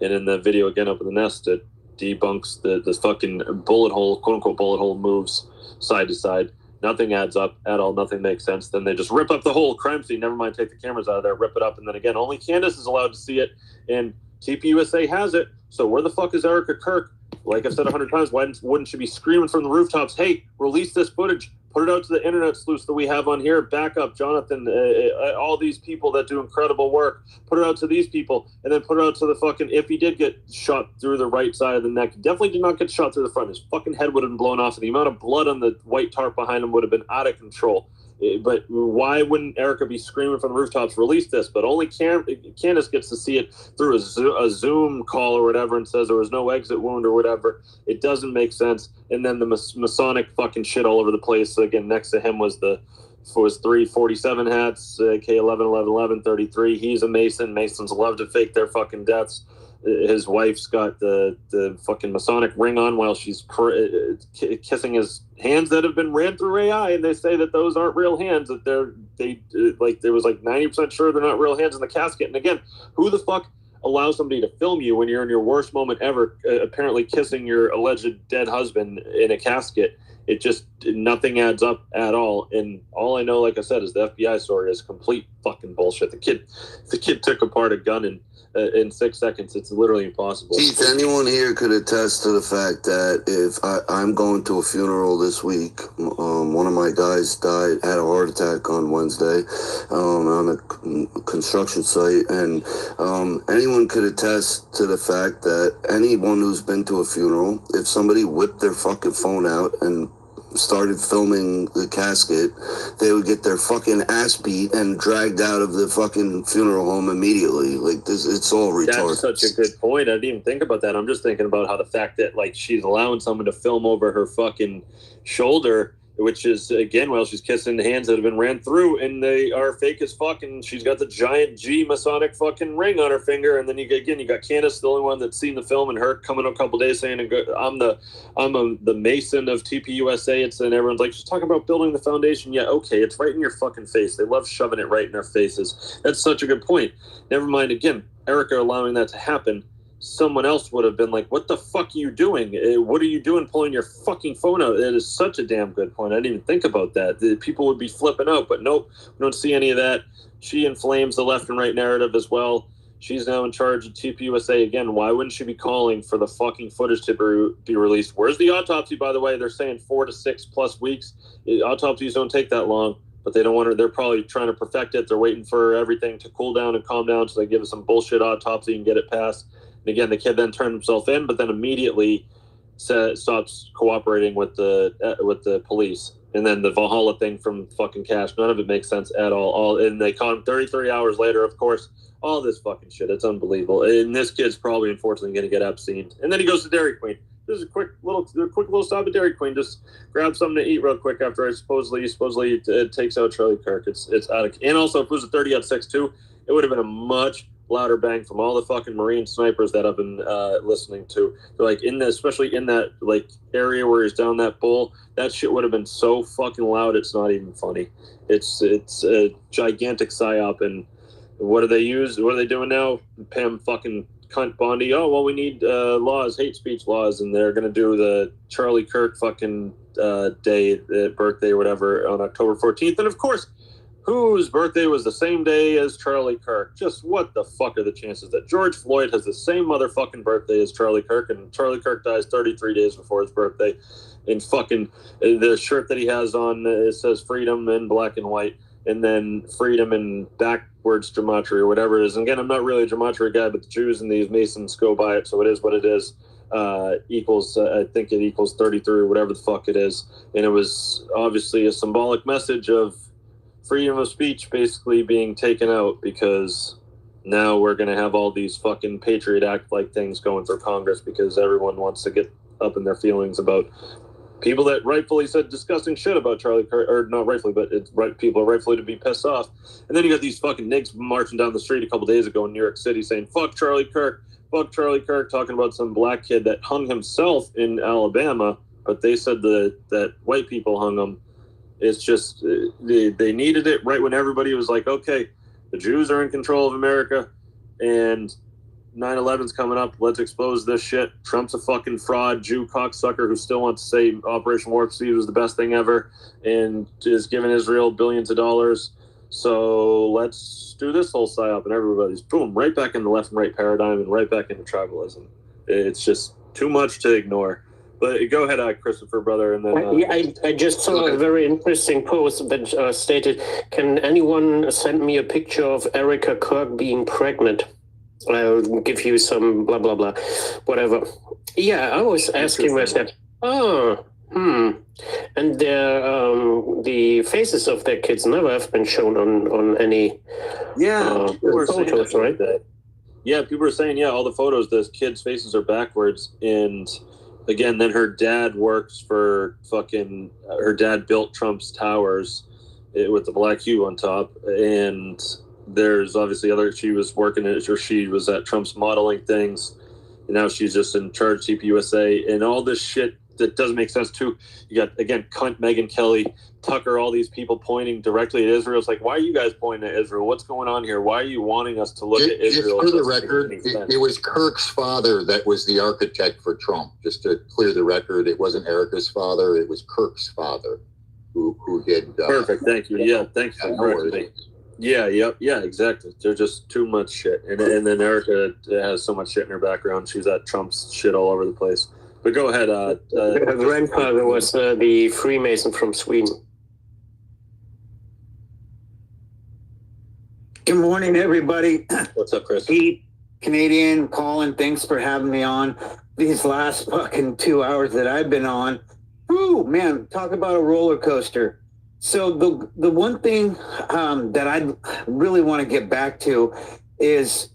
And in the video again up in the nest, it debunks the fucking bullet hole, quote unquote bullet hole moves side to side. Nothing adds up at all. Nothing makes sense. Then they just rip up the whole crime scene. Never mind, take the cameras out of there, rip it up, and then again, only Candace is allowed to see it, and TPUSA has it. So where the fuck is Erica Kirk? Like I've said 100 times, why wouldn't she be screaming from the rooftops, hey, release this footage, put it out to the internet sleuths that we have on here, back up Jonathan, all these people that do incredible work, put it out to these people, and then put it out to the fucking, if he did get shot through the right side of the neck, definitely did not get shot through the front, his fucking head would have been blown off, and the amount of blood on the white tarp behind him would have been out of control. But why wouldn't Erica be screaming from the rooftops, release this? But only Candace gets to see it through a Zoom call or whatever, and says there was no exit wound or whatever. It doesn't make sense. And then the Masonic fucking shit all over the place. So again, next to him was 347 hats, K11, 11, 11, 33. He's a Mason. Masons love to fake their fucking deaths. His wife's got the fucking Masonic ring on while she's kissing his hands that have been ran through AI, and they say that those aren't real hands. That they was like 90% sure they're not real hands in the casket. And again, who the fuck allows somebody to film you when you're in your worst moment ever, apparently kissing your alleged dead husband in a casket? It just, nothing adds up at all. And all I know, like I said, is the FBI story is complete fucking bullshit. The kid took apart a gun in 6 seconds. It's literally impossible. Keith, anyone here could attest to the fact that if I'm going to a funeral this week, one of my guys had a heart attack on Wednesday on a construction site, and anyone could attest to the fact that anyone who's been to a funeral, if somebody whipped their fucking phone out and started filming the casket, they would get their fucking ass beat and dragged out of the fucking funeral home immediately. Like this, it's all retarded. That's such a good point. I didn't even think about that. I'm just thinking about how the fact that like she's allowing someone to film over her fucking shoulder, which is again while she's kissing the hands that have been ran through, and they are fake as fuck, and she's got the giant G Masonic fucking ring on her finger, and then you got Candace, the only one that's seen the film, and her coming a couple days saying, I'm the Mason of TPUSA. And everyone's like, she's talking about building the foundation. Yeah, okay, it's right in your fucking face. They love shoving it right in our faces. That's such a good point. Never mind, again, Erica allowing that to happen. Someone else would have been like, what the fuck are you doing? What are you doing pulling your fucking phone out? It is such a damn good point. I didn't even think about that. The people would be flipping out, but nope, we don't see any of that. She inflames the left and right narrative as well. She's now in charge of TPUSA again. Why wouldn't she be calling for the fucking footage to be released? Where's the autopsy, by the way? They're saying 4 to 6 plus weeks. Autopsies don't take that long, but they don't want to. They're probably trying to perfect it. They're waiting for everything to cool down and calm down so they give us some bullshit autopsy and get it passed. And again, the kid then turned himself in, but then immediately stops cooperating with the police. And then the Valhalla thing from fucking Cash, none of it makes sense at all. And they caught him 33 hours later, of course. All this fucking shit. It's unbelievable. And this kid's probably, unfortunately, going to get Epstein. And then he goes to Dairy Queen. There's a quick little stop at Dairy Queen. Just grab something to eat real quick after I supposedly it takes out Charlie Kirk. It's out of. And also, if it was a 30-6 too, it would have been a much louder bang from all the fucking Marine snipers that I've been listening to. They're like especially in that like area where he's down that bull. That shit would have been so fucking loud. It's not even funny. It's a gigantic psyop. And what do they use? What are they doing now? Pam fucking cunt Bondi. Oh well, we need laws, hate speech laws, and they're gonna do the Charlie Kirk fucking day, birthday, or whatever, on October 14th. And of course, whose birthday was the same day as Charlie Kirk? Just what the fuck are the chances that George Floyd has the same motherfucking birthday as Charlie Kirk, and Charlie Kirk dies 33 days before his birthday? And fucking the shirt that he has on, it says freedom in black and white, and then freedom in backwards gematria or whatever it is. And again, I'm not really a gematria guy, but the Jews and these Masons go by it, so it is what it is. Equals, I think it equals 33 or whatever the fuck it is. And it was obviously a symbolic message of freedom of speech basically being taken out, because now we're going to have all these fucking Patriot Act like things going through Congress, because everyone wants to get up in their feelings about people that rightfully said disgusting shit about Charlie Kirk, or not rightfully, but it's right. People are rightfully to be pissed off. And then you got these fucking niggas marching down the street a couple days ago in New York City saying, fuck Charlie Kirk, talking about some black kid that hung himself in Alabama, but they said that white people hung him. It's just they needed it right when everybody was like, okay, the Jews are in control of America, and 9/11's coming up. Let's expose this shit. Trump's a fucking fraud, Jew cocksucker who still wants to say Operation Warp Speed was the best thing ever and is giving Israel billions of dollars. So let's do this whole psyop, and everybody's boom, right back in the left and right paradigm and right back into tribalism. It's just too much to ignore. But go ahead, Christopher, brother, and then... I just saw a very interesting post that stated, can anyone send me a picture of Erica Kirk being pregnant? I'll give you some blah, blah, blah, whatever. Yeah, I was asking myself, and the faces of their kids never have been shown on any photos, right? Yeah, people are saying, all the photos, the kids' faces are backwards. And again, then her dad works for her dad built Trump's towers with the black hue on top. And there's obviously she was at Trump's modeling things. And now she's just in charge of CPUSA and all this shit that doesn't make sense too. You got, again, cunt Megyn Kelly, Tucker, all these people pointing directly at Israel. It's like, why are you guys pointing at Israel? What's going on here? Why are you wanting us to look at Israel? Just for the record, it was Kirk's father that was the architect for Trump. Just to clear the record, it wasn't Erica's father. It was Kirk's father who did. Perfect. Thank you. Yeah, thanks for correcting. Yeah, exactly. They're just too much shit. And then Erica has so much shit in her background. She's at Trump's shit all over the place. But go ahead. Her grandfather was the Freemason from Sweden. Good morning, everybody. What's up, Chris? Pete, Canadian, Colin, thanks for having me on. These last fucking 2 hours that I've been on, whoo, man, talk about a roller coaster. So the one thing that I really want to get back to is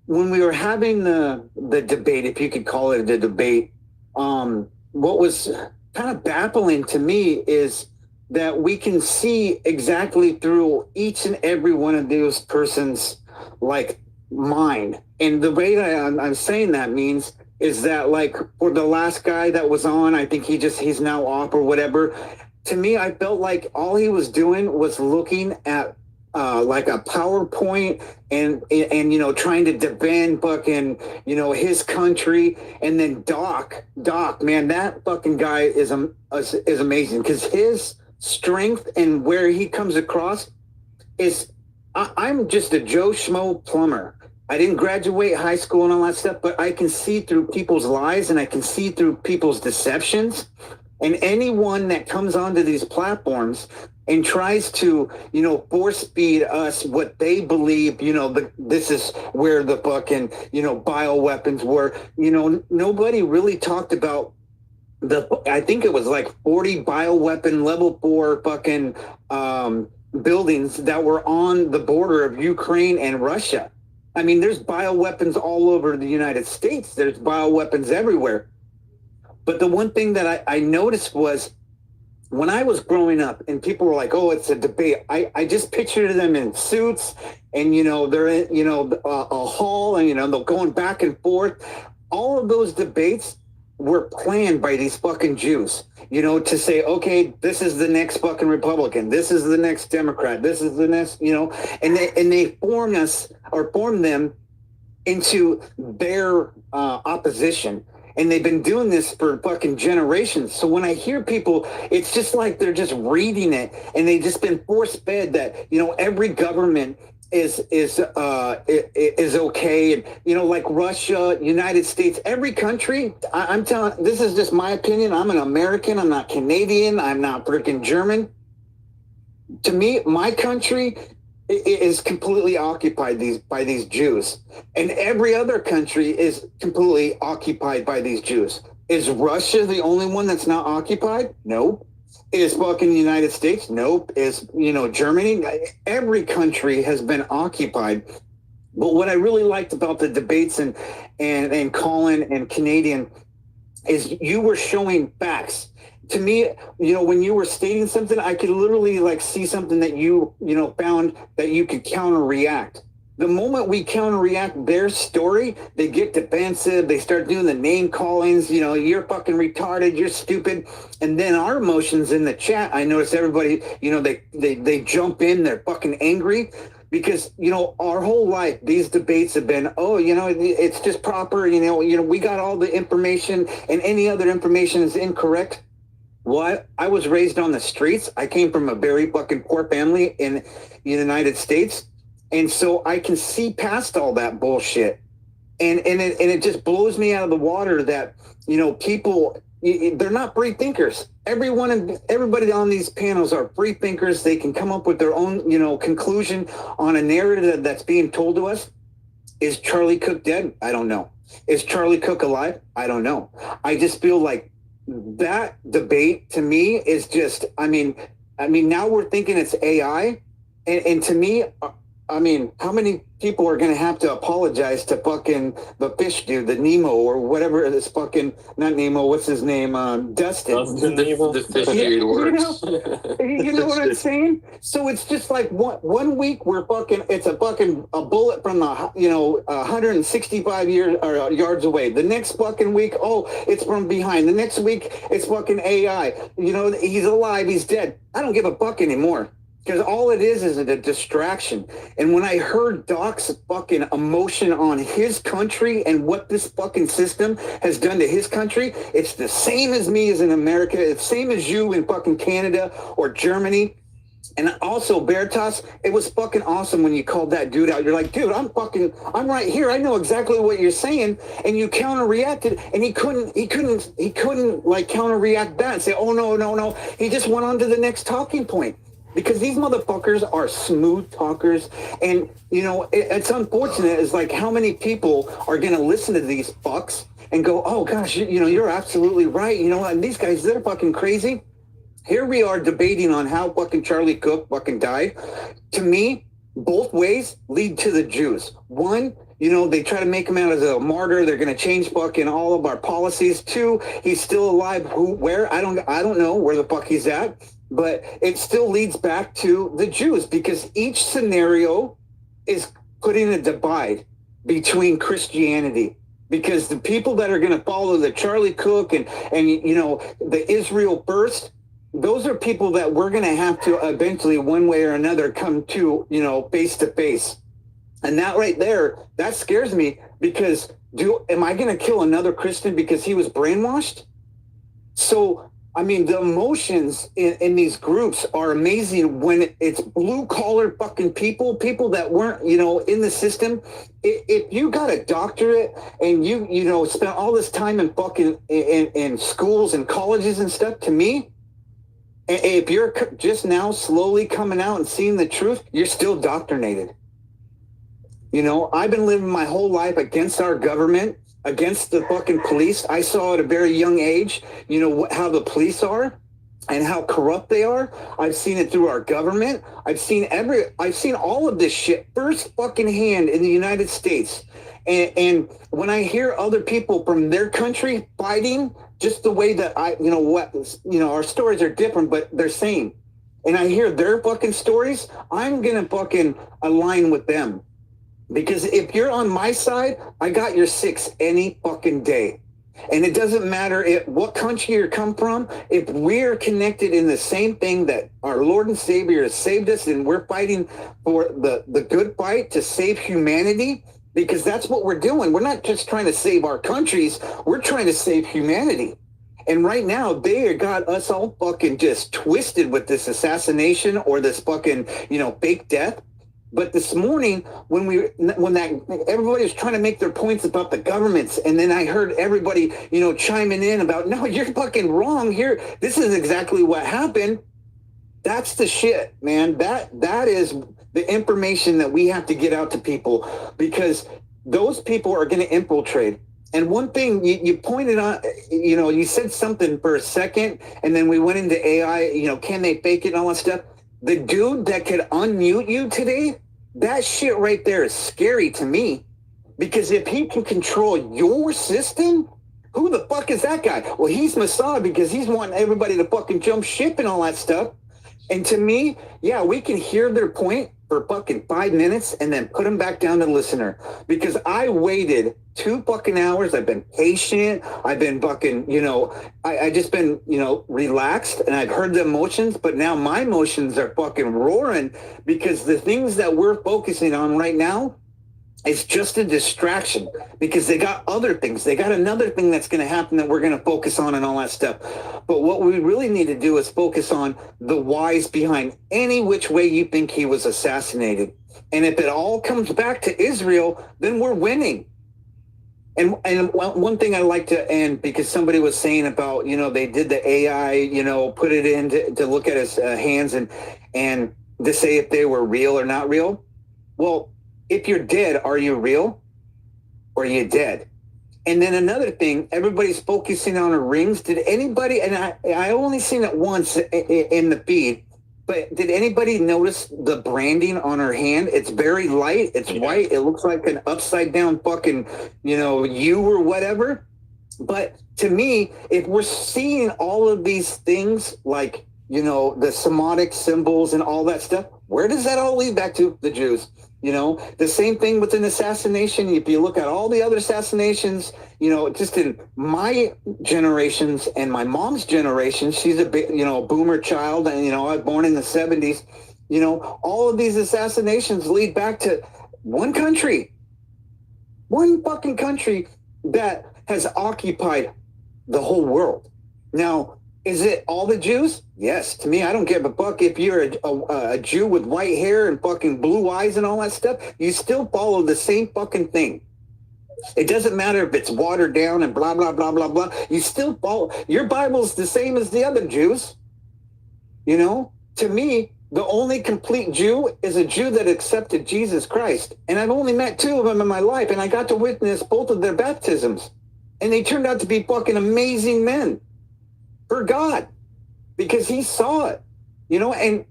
when we were having the debate, if you could call it a debate, what was kind of baffling to me is that we can see exactly through each and every one of those persons' mind. And the way that I'm saying that means is that for the last guy that was on, I think he's now off or whatever. To me, I felt like all he was doing was looking at a PowerPoint and trying to defend fucking his country. And then Doc, man, that fucking guy is amazing because his strength and where he comes across is I'm just a Joe Schmo plumber. I didn't graduate high school and all that stuff, but I can see through people's lies and I can see through people's deceptions. And anyone that comes onto these platforms and tries to, force feed us what they believe, this is where the fucking, bioweapons were, nobody really talked about I think it was 40 bioweapon level 4 fucking buildings that were on the border of Ukraine and Russia. I mean, there's bioweapons all over the United States. There's bioweapons everywhere. But the one thing that I noticed was when I was growing up and people were like, oh, it's a debate. I just pictured them in suits and, they're in, a hall and, they're going back and forth. All of those debates were planned by these fucking Jews, to say, okay, this is the next fucking Republican. This is the next Democrat. This is the next, and they formed them into their opposition. And they've been doing this for fucking generations. So when I hear people, it's just like they're just reading it and they've just been force-fed that, every government is okay. And, like Russia, United States, every country, I'm telling, this is just my opinion. I'm an American. I'm not Canadian. I'm not freaking German. To me, my country is completely occupied by these Jews, and every other country is completely occupied by these Jews. Is Russia the only one that's not occupied? Nope. Is fucking the United States? Nope. Is Germany? Every country has been occupied. But what I really liked about the debates and Colin and Canadian is you were showing facts. To me, when you were stating something, I could literally see something that you found that you could counter react. the moment we counter-react their story, they get defensive. They start doing the name callings. You know, you're fucking retarded. You're stupid. And then our emotions in the chat, I notice everybody, you know, they jump in. They're fucking angry because, you know, our whole life, these debates have been, oh, you know, it's just proper. You know, we got all the information and any other information is incorrect. Well, I was raised on the streets. I came from a very fucking poor family in the United States. And so I can see past all that bullshit. And it just blows me out of the water that, you know, people, they're not free thinkers. Everybody on these panels are free thinkers. They can come up with their own, you know, conclusion on a narrative that's being told to us. Is Charlie Cook dead? I don't know. Is Charlie Cook alive? I don't know. I just feel like that debate to me is just, I mean, now we're thinking it's AI. And to me, I mean, how many people are going to have to apologize to fucking the fish dude, the Nemo or whatever this fucking, not Nemo, what's his name? Dustin. The fish dude works. You know what I'm saying? So it's just like one week we're fucking, it's a bullet from the, you know, 165 yards away. The next fucking week, oh, it's from behind. The next week, it's fucking AI. You know, he's alive, he's dead. I don't give a fuck anymore. Because all it is a distraction. And when I heard Doc's fucking emotion on his country and what this fucking system has done to his country, it's the same as me as in America. It's the same as you in fucking Canada or Germany. And also, Veritas, it was fucking awesome when you called that dude out. You're like, dude, I'm right here. I know exactly what you're saying. And you counter-reacted, and he couldn't like counter-react that and say, oh, no. He just went on to the next talking point. Because these motherfuckers are smooth talkers. And, you know, it's unfortunate. It's like how many people are going to listen to these fucks and go, oh, gosh, you know, you're absolutely right. You know, and these guys, they're fucking crazy. Here we are debating on how fucking Charlie Cook fucking died. To me, both ways lead to the Jews. One, you know, they try to make him out as a martyr. They're going to change fucking all of our policies. Two, he's still alive. Where? I don't know where the fuck he's at. But it still leads back to the Jews because each scenario is putting a divide between Christianity. Because the people that are going to follow the Charlie Cook and you know, the Israel first, those are people that we're going to have to eventually, one way or another, come to, you know, face to face. And that right there, that scares me because am I going to kill another Christian because he was brainwashed? So, I mean, the emotions in these groups are amazing when it's blue-collar fucking people that weren't, you know, in the system. If you got a doctorate and you know, spent all this time in fucking in schools and colleges and stuff, to me, if you're just now slowly coming out and seeing the truth, you're still doctrinated. You know, I've been living my whole life against our government, against the fucking police. I saw at a very young age, you know, how the police are and how corrupt they are. I've seen it through our government. I've seen all of this shit first fucking hand in the United States. And when I hear other people from their country fighting just the way that our stories are different, but they're same. And I hear their fucking stories, I'm going to fucking align with them. Because if you're on my side, I got your six any fucking day. And it doesn't matter what country you come from, if we're connected in the same thing that our Lord and Savior has saved us and we're fighting for the good fight to save humanity, because that's what we're doing. We're not just trying to save our countries, we're trying to save humanity. And right now, they got us all fucking just twisted with this assassination or this fucking, you know, fake death. But this morning, when everybody was trying to make their points about the governments, and then I heard everybody, you know, chiming in about, no, you're fucking wrong here. This is exactly what happened. That's the shit, man. That is the information that we have to get out to people, because those people are going to infiltrate. And one thing you pointed out, you know, you said something for a second, and then we went into AI, you know, can they fake it and all that stuff? The dude that could unmute you today, that shit right there is scary to me. Because if he can control your system, who the fuck is that guy? Well, he's Mossad because he's wanting everybody to fucking jump ship and all that stuff. And to me, yeah, we can hear their point, for fucking 5 minutes and then put them back down to listener, because I waited 2 fucking hours. I've been patient. I've been fucking, I just been, relaxed, and I've heard the emotions, but now my emotions are fucking roaring because the things that we're focusing on right now, it's just a distraction, because they got other things. They got another thing that's going to happen that we're going to focus on and all that stuff. But what we really need to do is focus on the whys behind any which way you think he was assassinated. And if it all comes back to Israel, then we're winning. And one thing I like to end, because somebody was saying about, they did the AI, put it in to look at his hands and to say if they were real or not real. Well, if you're dead, are you real or are you dead? And then another thing, everybody's focusing on her rings. Did anybody, and I only seen it once in the feed, but did anybody notice the branding on her hand? It's very light. It's white. It looks like an upside down fucking, U or whatever. But to me, if we're seeing all of these things, like, the Semitic symbols and all that stuff, where does that all lead back to? The Jews. The same thing with an assassination. If you look at all the other assassinations, just in my generations and my mom's generation, she's a big, boomer child, and, I was born in the 70s, all of these assassinations lead back to one country, one fucking country that has occupied the whole world. Now, is it all the Jews? Yes. To me, I don't give a fuck if you're a Jew with white hair and fucking blue eyes and all that stuff. You still follow the same fucking thing. It doesn't matter if it's watered down and blah, blah, blah, blah, blah. You still follow. Your Bible's the same as the other Jews. To me, the only complete Jew is a Jew that accepted Jesus Christ. And I've only met 2 of them in my life, and I got to witness both of their baptisms. And they turned out to be fucking amazing men. For God, because he saw it, and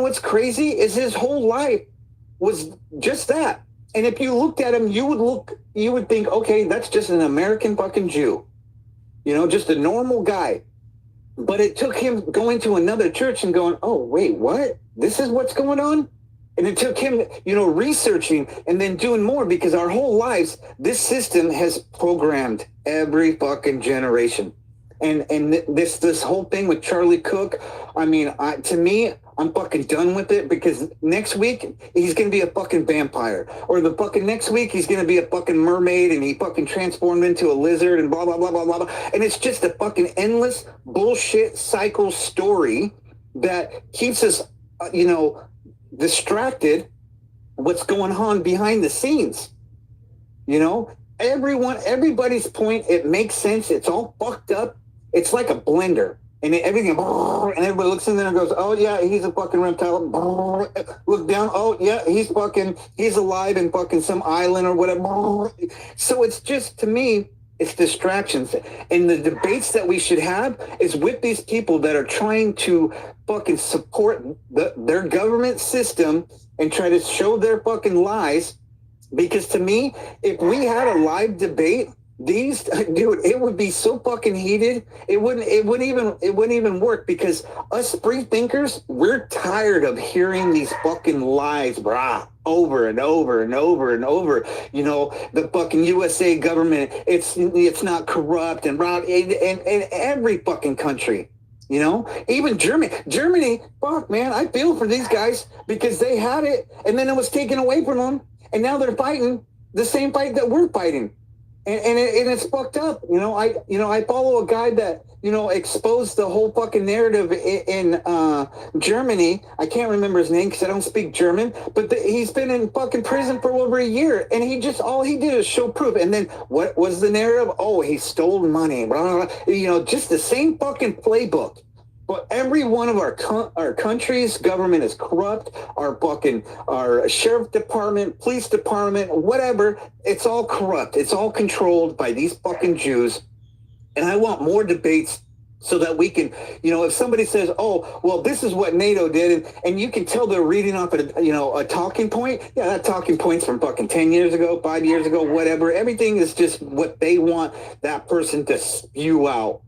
what's crazy is his whole life was just that. And if you looked at him, you would think, okay, that's just an American fucking Jew, just a normal guy. But it took him going to another church and going, oh, wait, what? This is what's going on? And it took him, researching and then doing more, because our whole lives, this system has programmed every fucking generation. And this whole thing with Charlie Cook, I mean, to me, I'm fucking done with it, because next week he's gonna be a fucking vampire, or the fucking next week he's gonna be a fucking mermaid and he fucking transformed into a lizard and blah blah blah blah blah blah. And it's just a fucking endless bullshit cycle story that keeps us, distracted. What's going on behind the scenes? Everybody's point, it makes sense. It's all fucked up. It's like a blender, and everything, and everybody looks in there and goes, oh yeah, he's a fucking reptile. Look down, oh yeah, he's alive in fucking some island or whatever. So it's just, to me, it's distractions. And the debates that we should have is with these people that are trying to fucking support their government system and try to show their fucking lies. Because to me, if we had a live debate, it would be so fucking heated. It wouldn't even work, because us free thinkers, we're tired of hearing these fucking lies, brah, over and over and over and over. The fucking USA government, it's not corrupt, and every fucking country. Even Germany, fuck, man, I feel for these guys, because they had it and then it was taken away from them, and now they're fighting the same fight that we're fighting. And it's fucked up. I follow a guy that, exposed the whole fucking narrative in Germany. I can't remember his name because I don't speak German, but he's been in fucking prison for over a year, and all he did is show proof. And then what was the narrative? Oh, he stole money, blah, blah, blah. Just the same fucking playbook. But every one of our country's government is corrupt. Our sheriff department, police department, whatever, it's all corrupt. It's all controlled by these fucking Jews. And I want more debates so that we can, if somebody says, oh, well, this is what NATO did, and you can tell they're reading off a talking point. Yeah, that talking point's from fucking 10 years ago, 5 years ago, whatever. Everything is just what they want that person to spew out.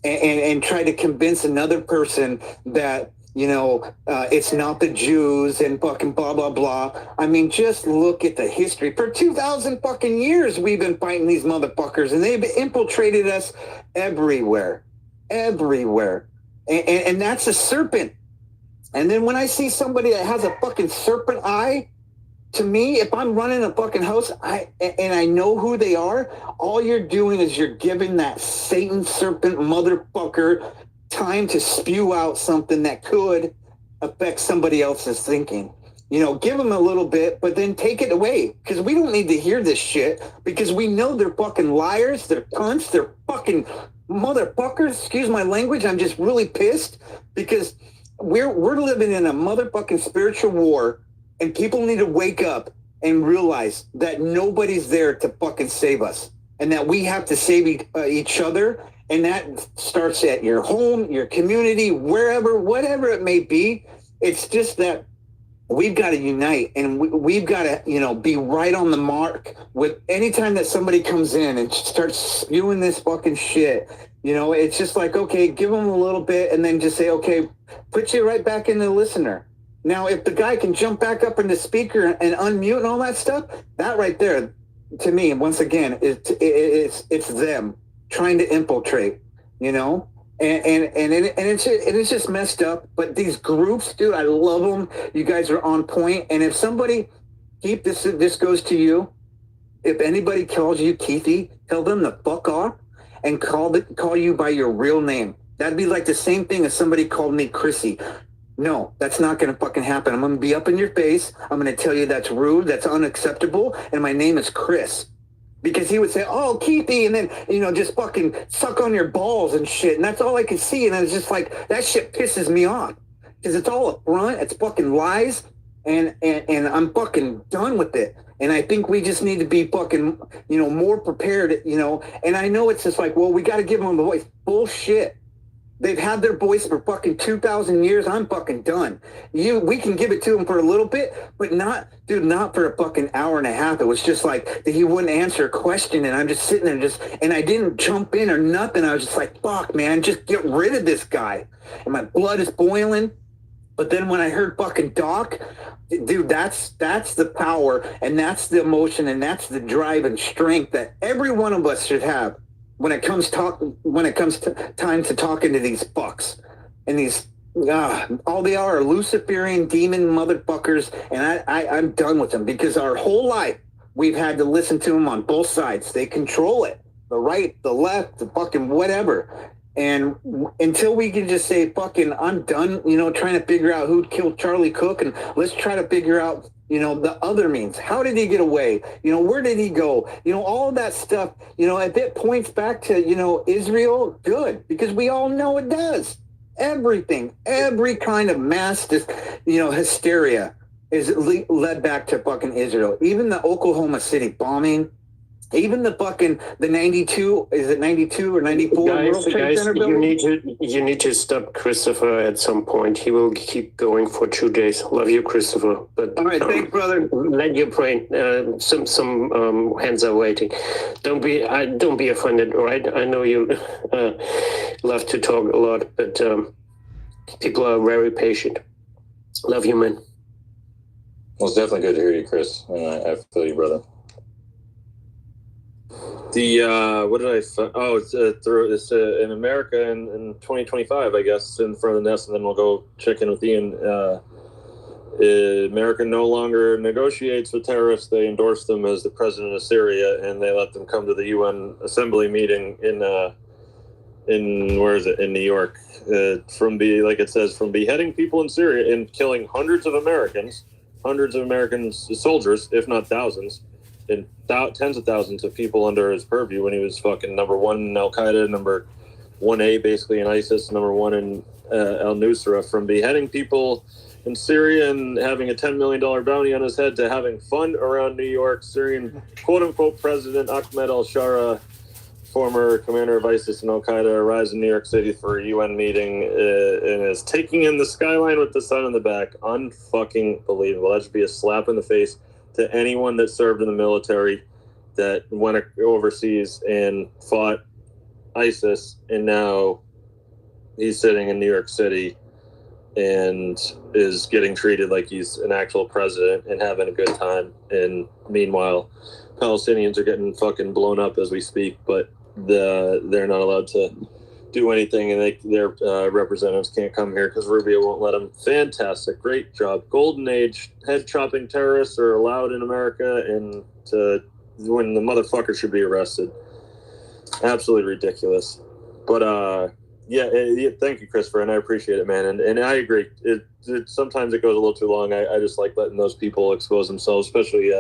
And try to convince another person that it's not the Jews and fucking blah, blah, blah. I mean, just look at the history. For 2,000 fucking years, we've been fighting these motherfuckers, and they've infiltrated us everywhere. Everywhere. And that's a serpent. And then when I see somebody that has a fucking serpent eye, to me, if I'm running a fucking house and I know who they are, all you're doing is you're giving that Satan serpent motherfucker time to spew out something that could affect somebody else's thinking. Give them a little bit, but then take it away, because we don't need to hear this shit, because we know they're fucking liars, they're cunts, they're fucking motherfuckers. Excuse my language. I'm just really pissed because we're living in a motherfucking spiritual war, and people need to wake up and realize that nobody's there to fucking save us, and that we have to save each other. And that starts at your home, your community, wherever, whatever it may be. It's just that we've got to unite, and we've got to, be right on the mark with anytime that somebody comes in and starts spewing this fucking shit. It's just like, okay, give them a little bit and then just say, okay, put you right back in the listener. Now, if the guy can jump back up in the speaker and unmute and all that stuff, that right there, to me, once again, it's them trying to infiltrate, and it's just messed up. But these groups, dude, I love them. You guys are on point. And if somebody, Keith, this goes to you. If anybody calls you Keithy, tell them to fuck off and call you by your real name. That'd be like the same thing as somebody called me Chrissy. No, that's not going to fucking happen. I'm going to be up in your face. I'm going to tell you that's rude, that's unacceptable, and my name is Chris. Because he would say, oh, Keithy, and then, just fucking suck on your balls and shit. And that's all I could see. And I was just like, that shit pisses me off. Because it's all a front. It's fucking lies. And I'm fucking done with it. And I think we just need to be fucking, more prepared, And I know it's just like, well, we got to give them a voice. Bullshit. They've had their voice for fucking 2,000 years. I'm fucking done. We can give it to them for a little bit, but not for a fucking hour and a half. It was just like he wouldn't answer a question, and I'm just sitting there and I didn't jump in or nothing. I was just like, fuck, man, just get rid of this guy. And my blood is boiling. But then when I heard fucking Doc, dude, that's the power, and that's the emotion, and that's the drive and strength that every one of us should have. When it comes to time to talking to these fucks and these, all they are Luciferian demon motherfuckers, and I'm done with them, because our whole life we've had to listen to them on both sides. They control it, the right, the left, the fucking whatever. And until we can just say, fucking, I'm done, trying to figure out who killed Charlie Cook, and let's try to figure out, the other means. How did he get away? Where did he go? All of that stuff, if it points back to, Israel, good, because we all know it does. Everything, every kind of mass, hysteria is led back to fucking Israel. Even the Oklahoma City bombing, even the 92, is it 92 or 94 World Trade Center building? You need to stop Christopher at some point. He will keep going for 2 days. Love you, Christopher. But all right, thanks, brother. Let your brain. Some hands are waiting. Don't be offended. All right, I know you love to talk a lot, but people are very patient. Love you, man. Well, it's definitely good to hear you, Chris. I feel you, brother. What did I find? Oh, it's in America in 2025, I guess, in front of the nest, and then we'll go check in with Ian. America no longer negotiates with terrorists. They endorse them as the president of Syria, and they let them come to the UN Assembly meeting in where is it? In New York. From beheading people in Syria and killing hundreds of American soldiers, if not thousands, and tens of thousands of people under his purview when he was fucking number one in Al Qaeda, number 1A basically in ISIS, number one in Al Nusra, from beheading people in Syria and having a $10 million bounty on his head to having fun around New York. Syrian quote-unquote president Ahmed al-Shara, former commander of ISIS and Al Qaeda, arrives in New York City for a UN meeting and is taking in the skyline with the sun in the back. Unfucking believable. That should be a slap in the face to anyone that served in the military, that went overseas and fought ISIS, and now he's sitting in New York City and is getting treated like he's an actual president and having a good time. And meanwhile, Palestinians are getting fucking blown up as we speak, but they're not allowed to do anything, and their representatives can't come here because Rubio won't let them. Fantastic. Great job. Golden age. Head-chopping terrorists are allowed in America, and when the motherfucker should be arrested. Absolutely ridiculous. But, thank you, Christopher, and I appreciate it, man. And I agree. Sometimes it goes a little too long. I just like letting those people expose themselves, especially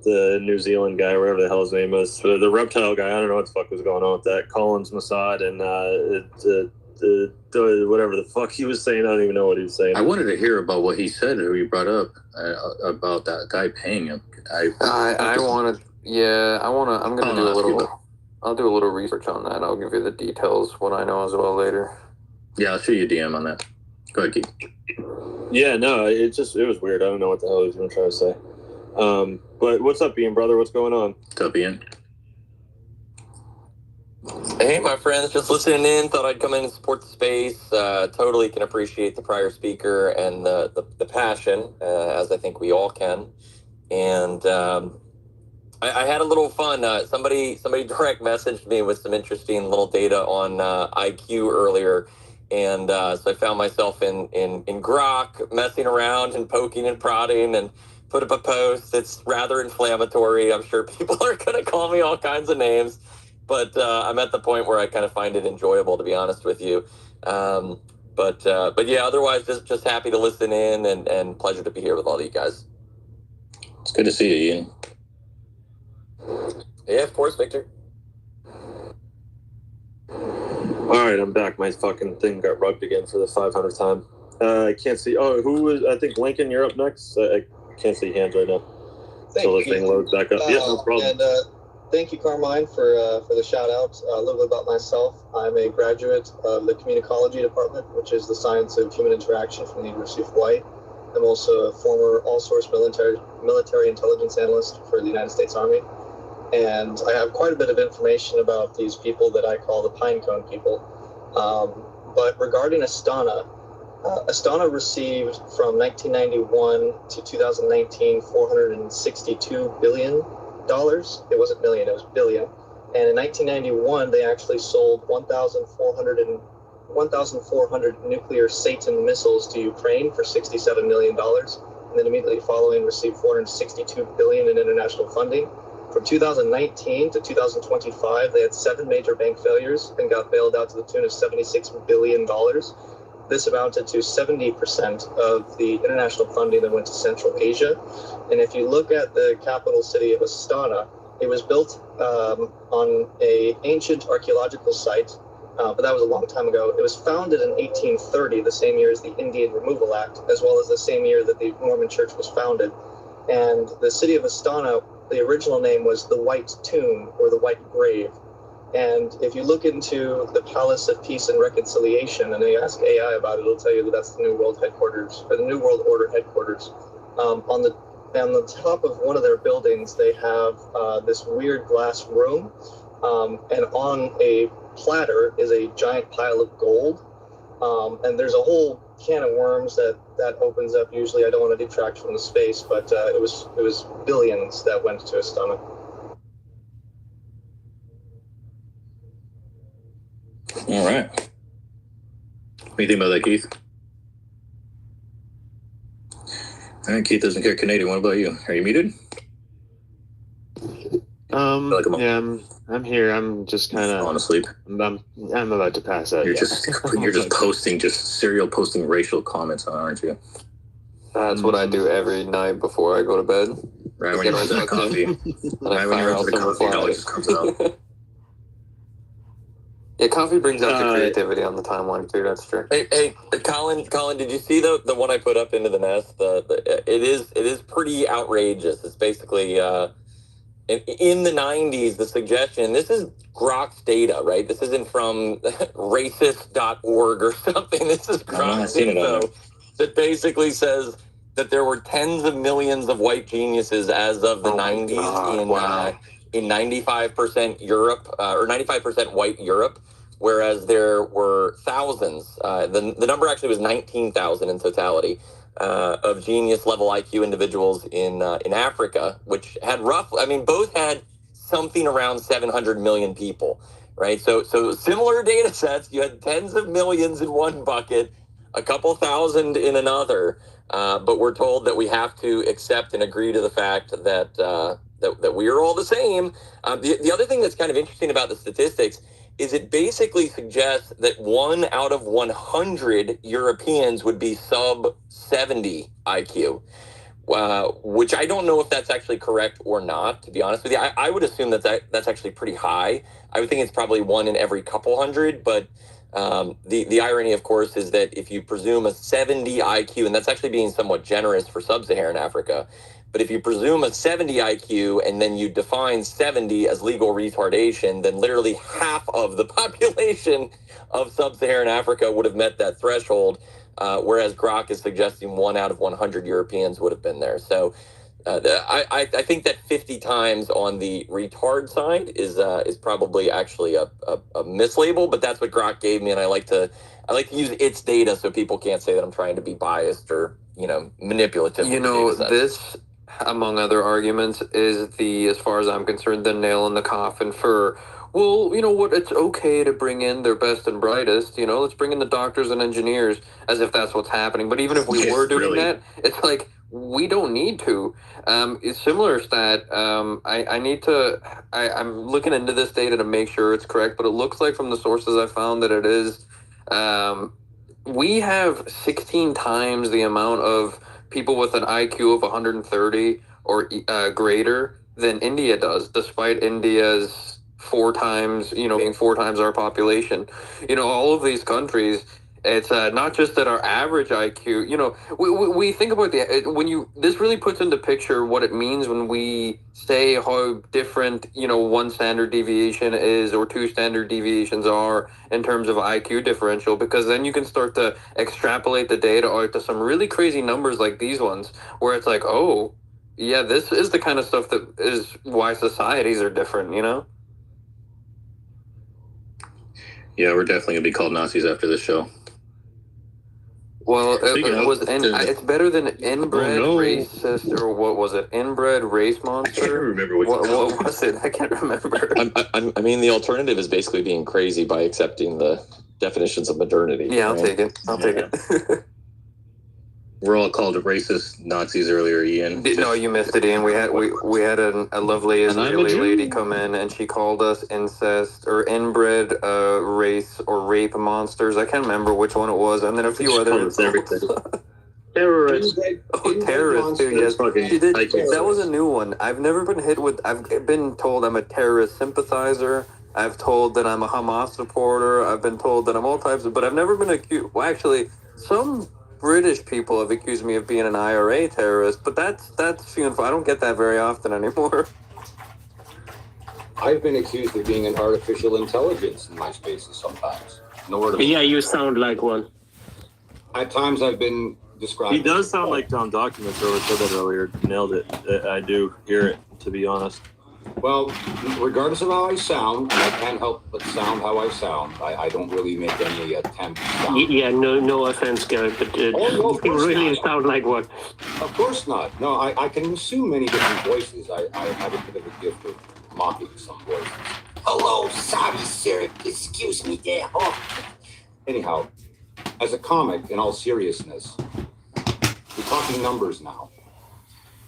the New Zealand guy, whatever the hell his name is, the reptile guy. I don't know what the fuck was going on with that. Collins Mossad and whatever the fuck he was saying. I don't even know what he was saying. I wanted to hear about what he said, who you brought up about that guy paying him. I'm gonna do a little. I'll do a little research on that. I'll give you the details, what I know as well later. Yeah, I'll show you a DM on that. Go ahead, Keith. Yeah, no, it was weird. I don't know what the hell he was going to try to say. But what's up, Ian, brother? What's going on? What's up, Ian? Hey, my friends, just listening in. Thought I'd come in and support the space. Totally can appreciate the prior speaker and the passion, as I think we all can. And I had a little fun. Somebody direct messaged me with some interesting little data on IQ earlier. And so I found myself in Grok messing around and poking and prodding and put up a post. It's rather inflammatory. I'm sure people are going to call me all kinds of names, but I'm at the point where I kind of find it enjoyable, to be honest with you. But yeah, otherwise just happy to listen in and pleasure to be here with all of you guys. It's good to see you, Ian. Yeah, of course, Victor. All right, I'm back. My fucking thing got rugged again for the 500th time. I can't see. Oh, who was? I think Lincoln, you're up next. I can't see hands right now. Until the thing loads back up. Yeah, no problem. And thank you, Carmine, for the shout out. A little bit about myself. I'm a graduate of the Communicology Department, which is the science of human interaction from the University of Hawaii. I'm also a former all-source military intelligence analyst for the United States Army. And I have quite a bit of information about these people that I call the Pinecone people. But regarding Astana, Astana received from 1991 to 2019 $462 billion. It wasn't million, it was billion. And in 1991, they actually sold 1,400 nuclear Satan missiles to Ukraine for $67 million. And then immediately following received $462 billion in international funding. From 2019 to 2025, they had 7 major bank failures and got bailed out to the tune of $76 billion. This amounted to 70% of the international funding that went to Central Asia. And if you look at the capital city of Astana, it was built on an ancient archaeological site, but that was a long time ago. It was founded in 1830, the same year as the Indian Removal Act, as well as the same year that the Mormon Church was founded. And the city of Astana, the original name was the White Tomb or the White Grave. And if you look into the Palace of Peace and Reconciliation, and you ask AI about it, it'll tell you that that's the New World headquarters, or the New World Order headquarters. On the top of one of their buildings, they have this weird glass room, and on a platter is a giant pile of gold. And there's a whole can of worms that opens up. Usually, I don't want to detract from the space, but it was billions that went to Astana. All right. What do you think about that, Keith? All right, Keith doesn't care Canadian. What about you? Are you muted? I'm here. I'm just kind of falling asleep. I'm about to pass out. You're just posting serial posting racial comments on, aren't you? That's what I do every night before I go to bed. Right when you run to the coffee. Right when you run to the coffee, it always just comes out. Yeah, coffee brings out the creativity on the timeline too. That's true. Hey, Colin, did you see the one I put up into the nest? It is pretty outrageous. It's basically in the 90s. The suggestion. This is Grok's data, right? This isn't from racist.org or something. This is Grok's data that basically says that there were tens of millions of white geniuses as of the 90s in 95% Europe or 95% white Europe. whereas there were thousands. The number actually was 19,000 in totality of genius level IQ individuals in Africa, which had both had something around 700 million people, right? So similar data sets. You had tens of millions in one bucket, a couple thousand in another, but we're told that we have to accept and agree to the fact that that we are all the same. The other thing that's kind of interesting about the statistics is it basically suggests that 1 out of 100 Europeans would be sub 70 IQ. Which I don't know if that's actually correct or not, to be honest with you. I would assume that's actually pretty high. I would think it's probably 1 in every couple hundred, but the irony, of course, is that if you presume a 70 IQ, and that's actually being somewhat generous for sub-Saharan Africa, but if you presume a 70 IQ and then you define 70 as legal retardation, then literally half of the population of sub-Saharan Africa would have met that threshold. Whereas Grok is suggesting 1 out of 100 Europeans would have been there. So I think that 50 times on the retard side is probably actually a mislabel, but that's what Grok gave me, and I like to use its data so people can't say that I'm trying to be biased or manipulative. This, among other arguments, is as far as I'm concerned, the nail in the coffin for. Well, you know what? It's okay to bring in their best and brightest. Let's bring in the doctors and engineers, as if that's what's happening. But even if we were doing that, it's like we don't need to. It's similar stat. I'm looking into this data to make sure it's correct, but it looks like from the sources I found that it is. We have 16 times the amount of people with an IQ of 130 or greater than India does, despite India's 4 times, being 4 times our population. All of these countries, it's not just that our average IQ, we think about this really puts into picture what it means when we say how different, 1 standard deviation is or 2 standard deviations are in terms of IQ differential, because then you can start to extrapolate the data out to some really crazy numbers like these ones, where it's like, oh, yeah, this is the kind of stuff that is why societies are different, Yeah, we're definitely gonna be called Nazis after this show. Well, it's better than inbred racist, or what was it? Inbred race monster? I can't remember what was it? I can't remember. I mean, the alternative is basically being crazy by accepting the definitions of modernity. Yeah, I'll take it. I'll take it. We're all called racist Nazis earlier, Ian. No, you missed it, Ian. We had a lovely Israeli lady come in, and she called us incest or inbred race or rape monsters. I can't remember which one it was, and then a few other terrorists. Oh, terrorists too. Yes, she did. That was a new one. I've never been hit with. I've been told I'm a terrorist sympathizer. I've told that I'm a Hamas supporter. I've been told that I'm all types of, but I've never been accused. Well, actually, some British people have accused me of being an IRA terrorist, but that's few and far. I don't get that very often anymore. I've been accused of being an artificial intelligence in my spaces sometimes. Yeah, you sound like one. At times I've been described. He does sound like Tom Documents. Whoever said that earlier nailed it. I do hear it, to be honest. Well, regardless of how I sound, I can't help but sound how I sound. I don't really make any attempt to sound. Yeah, no offense, Gary, but you really sound like one. Of course not. No, I can assume many different voices. I have a bit of a gift of mocking some voices. Hello, sorry, sir. Excuse me there. Oh. Anyhow, as a comic, in all seriousness, we're talking numbers now.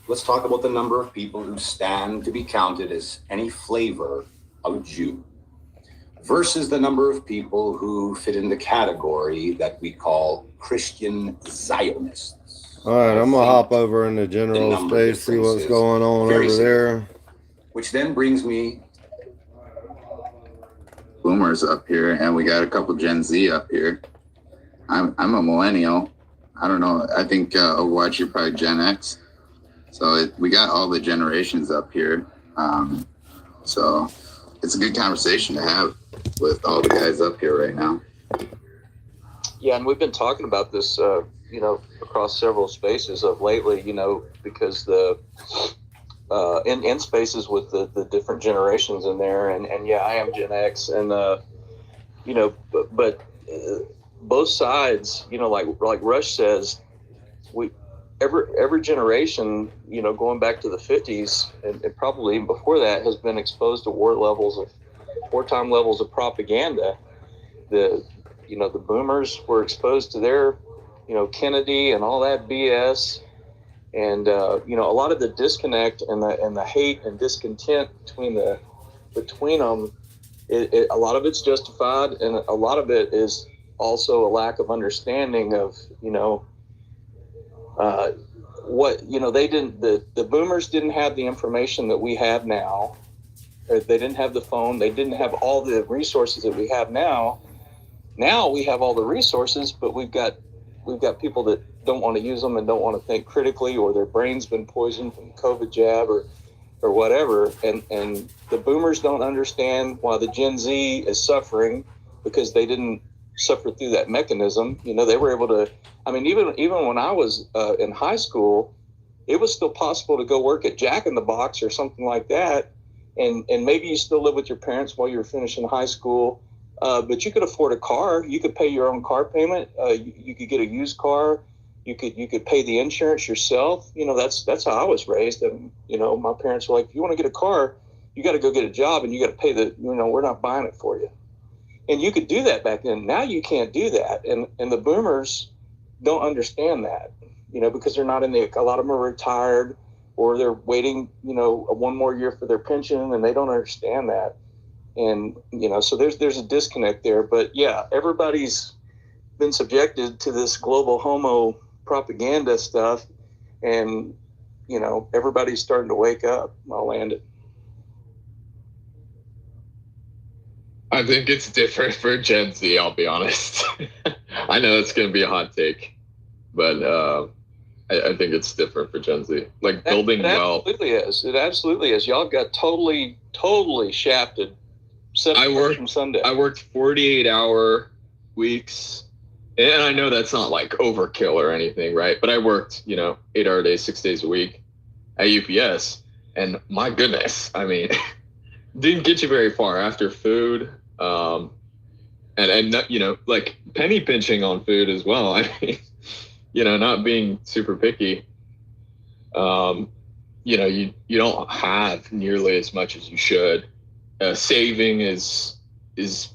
Let's talk about the number of people who stand to be counted as any flavor of Jew versus the number of people who fit in the category that we call Christian Zionists. All right, I'm going to hop over into general space, see what's going on over there. Which then brings me... Boomers up here, and we got a couple Gen Z up here. I'm a millennial. I don't know. I think Overwatch, you're probably Gen X. So we got all the generations up here. So it's a good conversation to have with all the guys up here right now. Yeah, and we've been talking about this, across several spaces of lately, because the in spaces with the different generations in there. And yeah, I am Gen X. And but both sides, like Rush says, every generation, going back to the 50s and probably even before that, has been exposed to wartime levels of propaganda. The boomers were exposed to their, Kennedy and all that BS. And, a lot of the disconnect and the hate and discontent between them, a lot of it's justified, and a lot of it is also a lack of understanding of, the boomers didn't have the information that we have now. Or they didn't have the phone. They didn't have all the resources that we have now. Now we have all the resources, but we've got people that don't want to use them and don't want to think critically, or their brain's been poisoned from the COVID jab or whatever. And the boomers don't understand why the Gen Z is suffering, because they didn't suffer through that mechanism. They were able to, even when I was in high school, it was still possible to go work at Jack in the Box or something like that. And maybe you still live with your parents while you're finishing high school. But you could afford a car. You could pay your own car payment. You could get a used car. You could pay the insurance yourself. That's how I was raised. And, my parents were like, if you want to get a car, you got to go get a job, and you got to pay we're not buying it for you. And you could do that back then. Now you can't do that. And the boomers don't understand that, because they're not a lot of them are retired, or they're waiting, one more year for their pension, and they don't understand that. And, so there's a disconnect there. But yeah, everybody's been subjected to this global homo propaganda stuff, and, everybody's starting to wake up. I'll land it. I think it's different for Gen Z, I'll be honest. I know it's going to be a hot take, but I think it's different for Gen Z. Like building wealth. It absolutely is. Y'all got totally shafted. I worked 48-hour weeks, and I know that's not like overkill or anything, right? But I worked, 8-hour days, 6 days a week at UPS, and my goodness, didn't get you very far after food, and like penny pinching on food as well. Not being super picky. You don't have nearly as much as you should. Saving is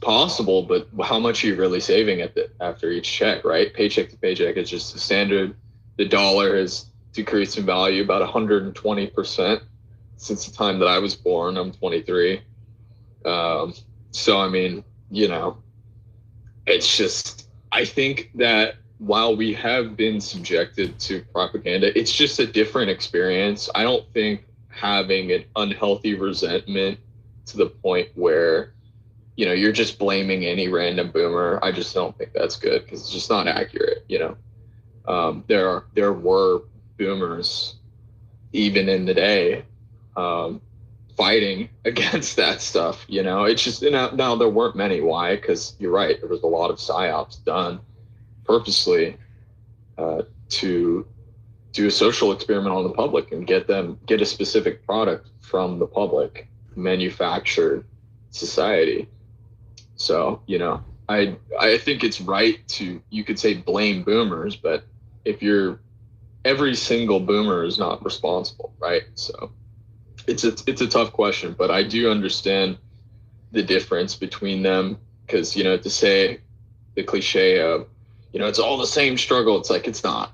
possible, but how much are you really saving after each check, right? Paycheck to paycheck is just the standard. The dollar has decreased in value about 120% since the time that I was born. I'm 23. It's just, I think that while we have been subjected to propaganda, it's just a different experience. I don't think having an unhealthy resentment to the point where, you're just blaming any random boomer, I just don't think that's good, because it's just not accurate. There were boomers even in the day fighting against that stuff. It's just, now there weren't many. Why? Because you're right, there was a lot of psyops done purposely to do a social experiment on the public and get a specific product from the public, manufactured society. So, I think it's right to, you could say, blame boomers, but every single boomer is not responsible, right? So it's a tough question, but I do understand the difference between them, because, to say the cliche of, it's all the same struggle, it's like, it's not,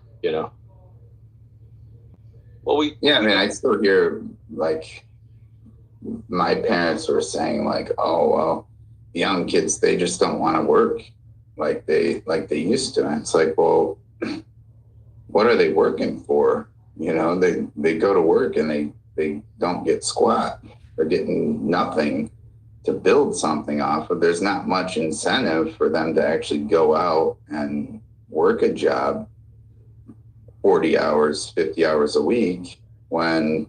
Well, I still hear, like, my parents were saying, like, oh, well, young kids, they just don't want to work like they used to. And it's like, well, what are they working for? They go to work and they don't get squat. They're getting nothing to build something off of. There's not much incentive for them to actually go out and work a job 40 hours, 50 hours a week, when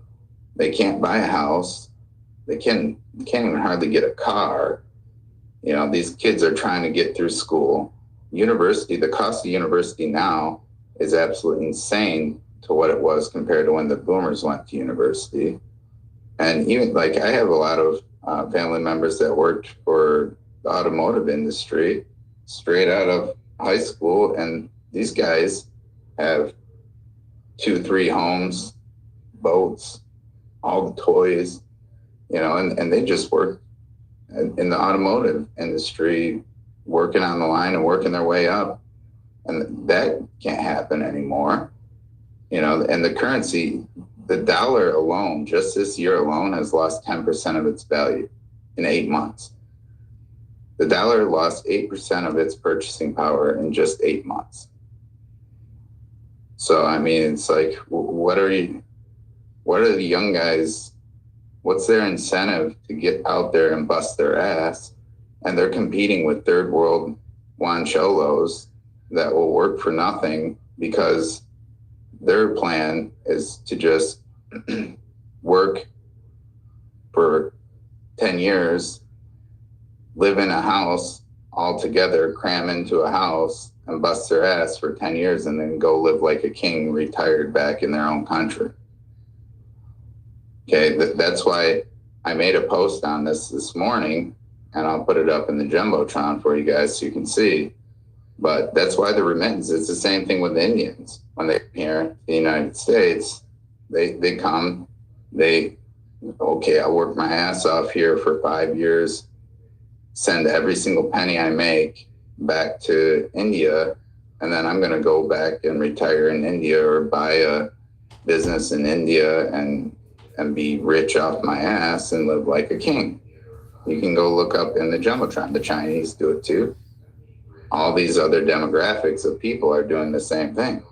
they can't buy a house. They can't even hardly get a car. These kids are trying to get through school. University, the cost of university now is absolutely insane to what it was compared to when the boomers went to university. And even, like, I have a lot of family members that worked for the automotive industry straight out of high school, and these guys have 2-3 homes, boats, all the toys, you know, and they just work in the automotive industry, working on the line and working their way up. And that can't happen anymore, you know, and the currency, the dollar alone, just this year alone, has lost 10% of its value in 8 months. The dollar lost 8% of its purchasing power in just 8 months. So, I mean, it's like, what are the young guys, what's their incentive to get out there and bust their ass? And they're competing with third world guancholos that will work for nothing because their plan is to just work for 10 years, live in a house all together, cram into a house and bust their ass for 10 years and then go live like a king retired back in their own country. Okay, that's why I made a post on this morning, and I'll put it up in the Jumbotron for you guys so you can see. But that's why the remittance, it's the same thing with the Indians. When they come here in the United States, they come, okay, I'll work my ass off here for 5 years, send every single penny I make back to India, and then I'm going to go back and retire in India or buy a business in India and be rich off my ass and live like a king. You can go look up in the Jumbotron. The Chinese do it too. All these other demographics of people are doing the same thing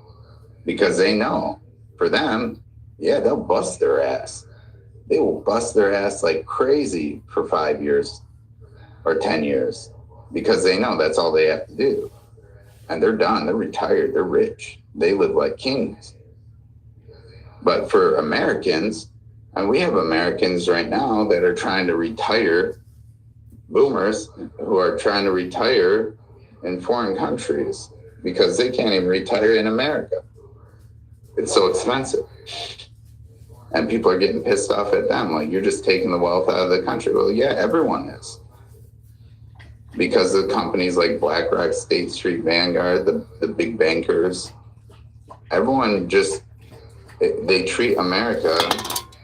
because they know for them, yeah, they'll bust their ass. They will bust their ass like crazy for 5 years or 10 years because they know that's all they have to do. And they're done. They're retired. They're rich. They live like kings. But for Americans, and we have Americans right now that are trying to retire, boomers who are trying to retire in foreign countries because they can't even retire in America. It's so expensive. And people are getting pissed off at them. Like, you're just taking the wealth out of the country. Well, yeah, everyone is. Because of companies like BlackRock, State Street, Vanguard, the big bankers, everyone just, they treat America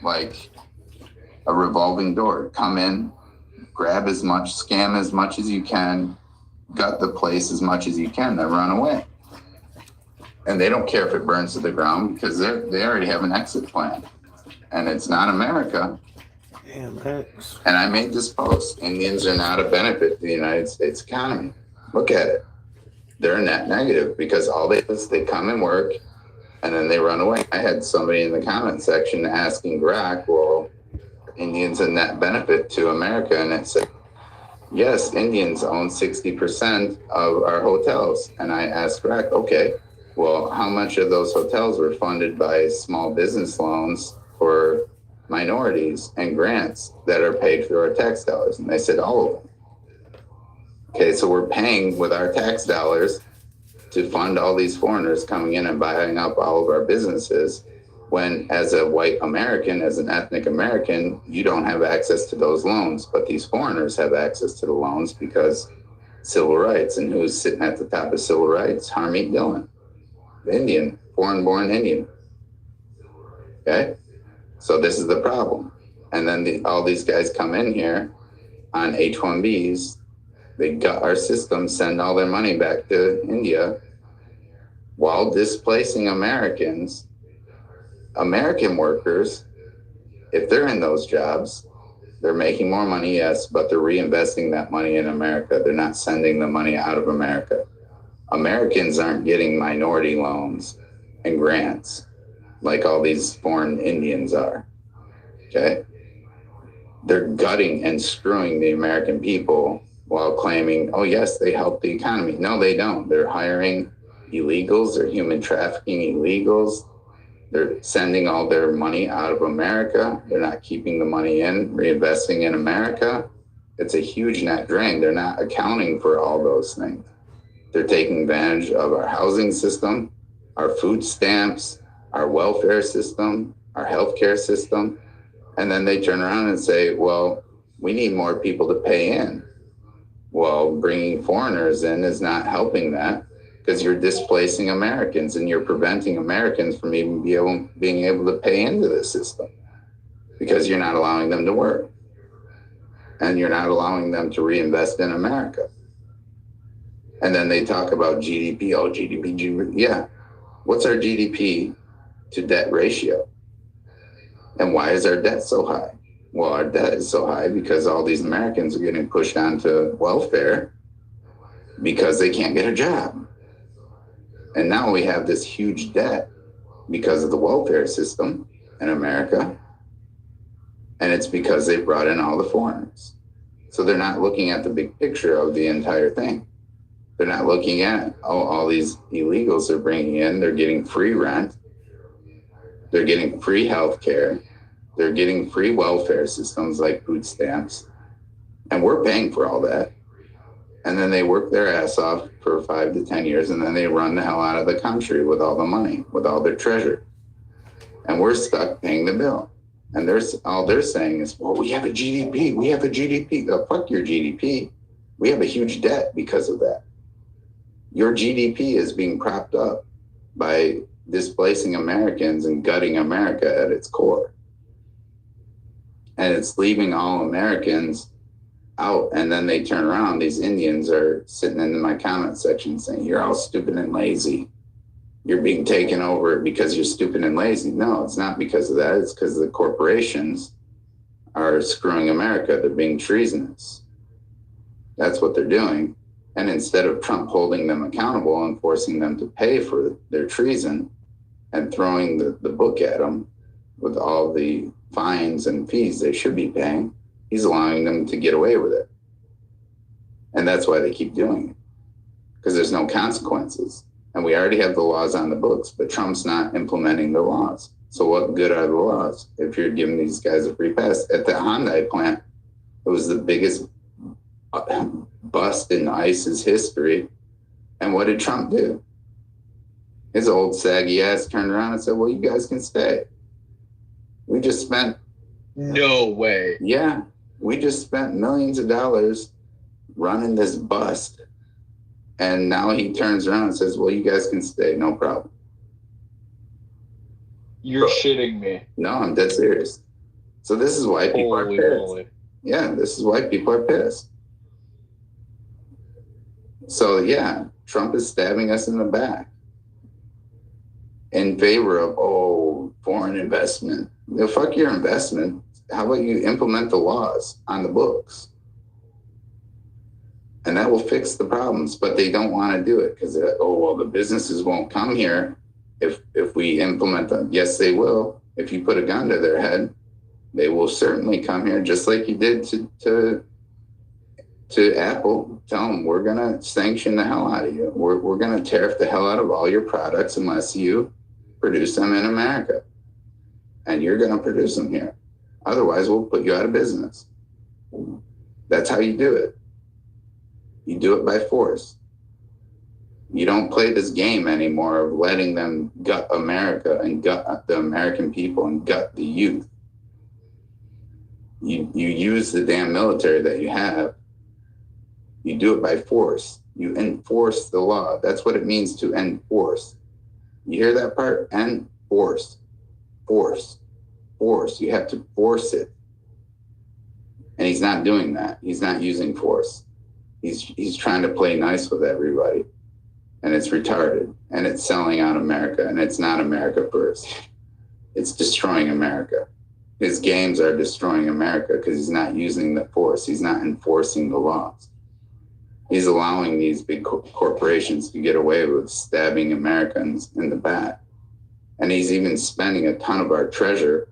like a revolving door. Come in, grab as much, scam as much as you can, gut the place as much as you can, then run away. And they don't care if it burns to the ground because they already have an exit plan. And it's not America. Damn, thanks. And I made this post. Indians are not a benefit to the United States economy. Look at it. They're a net negative because all they do is they come and work and then they run away. I had somebody in the comment section asking Grok, well, Indians a net benefit to America? And it said, yes, Indians own 60% of our hotels. And I asked Grok, okay, well, how much of those hotels were funded by small business loans for minorities and grants that are paid through our tax dollars? And they said all of them. Okay, so we're paying with our tax dollars to fund all these foreigners coming in and buying up all of our businesses, when as a white American, as an ethnic American, you don't have access to those loans, but these foreigners have access to the loans because civil rights. And who's sitting at the top of civil rights? Harmeet Dillon, the Indian, foreign-born Indian. Okay, so this is the problem. And then all these guys come in here on H-1Bs, they gut our system, send all their money back to India while displacing Americans. American workers, if they're in those jobs, they're making more money, yes, but they're reinvesting that money in America. They're not sending the money out of America. Americans aren't getting minority loans and grants like all these foreign Indians are, okay? They're gutting and screwing the American people while claiming, oh yes, they help the economy. No, they don't. They're hiring illegals, they're human trafficking illegals. They're sending all their money out of America. They're not keeping the money in, reinvesting in America. It's a huge net drain. They're not accounting for all those things. They're taking advantage of our housing system, our food stamps, our welfare system, our healthcare system. And then they turn around and say, well, we need more people to pay in. Well, bringing foreigners in is not helping that because you're displacing Americans and you're preventing Americans from even being able to pay into the system because you're not allowing them to work and you're not allowing them to reinvest in America. And then they talk about GDP, GDP. Yeah. What's our GDP to debt ratio? And why is our debt so high? Well, our debt is so high because all these Americans are getting pushed onto welfare because they can't get a job. And now we have this huge debt because of the welfare system in America. And it's because they brought in all the foreigners. So they're not looking at the big picture of the entire thing. They're not looking at, all these illegals they're bringing in. They're getting free rent. They're getting free health care. They're getting free welfare systems like food stamps. And we're paying for all that. And then they work their ass off for 5 to 10 years, and then they run the hell out of the country with all the money, with all their treasure. And we're stuck paying the bill. And all they're saying is, well, we have a GDP. We have a GDP. Oh, fuck your GDP. We have a huge debt because of that. Your GDP is being propped up by displacing Americans and gutting America at its core. And it's leaving all Americans out. And then they turn around. These Indians are sitting in my comment section saying, you're all stupid and lazy. You're being taken over because you're stupid and lazy. No, it's not because of that. It's because the corporations are screwing America. They're being treasonous. That's what they're doing. And instead of Trump holding them accountable and forcing them to pay for their treason and throwing the book at them with all the fines and fees they should be paying, he's allowing them to get away with it. And that's why they keep doing it, because there's no consequences. And we already have the laws on the books, but Trump's not implementing the laws. So what good are the laws if you're giving these guys a free pass? At the Hyundai plant, it was the biggest bust in ICE's history. And what did Trump do? His old saggy ass turned around and said, well, you guys can stay. We just spent... No way. Yeah. We just spent millions of dollars running this bust. And now he turns around and says, well, you guys can stay. No problem. You're shitting me. No, I'm dead serious. So this is why people are pissed. Holy. Yeah, this is why people are pissed. So, yeah, Trump is stabbing us in the back in favor of, foreign investment. Fuck your investment. How about you implement the laws on the books? And that will fix the problems, but they don't want to do it because, the businesses won't come here if we implement them. Yes, they will. If you put a gun to their head, they will certainly come here, just like you did to Apple. Tell them, we're going to sanction the hell out of you. We're going to tariff the hell out of all your products unless you produce them in America. And you're going to produce them here. Otherwise, we'll put you out of business. That's how you do it. You do it by force. You don't play this game anymore of letting them gut America and gut the American people and gut the youth. You use the damn military that you have. You do it by force. You enforce the law. That's what it means to enforce. You hear that part? Enforce. Force. Force. You have to force it. And he's not doing that. He's not using force. He's trying to play nice with everybody. And it's retarded. And it's selling out America. And it's not America first. It's destroying America. His games are destroying America because he's not using the force. He's not enforcing the laws. He's allowing these big corporations to get away with stabbing Americans in the back. And he's even spending a ton of our treasure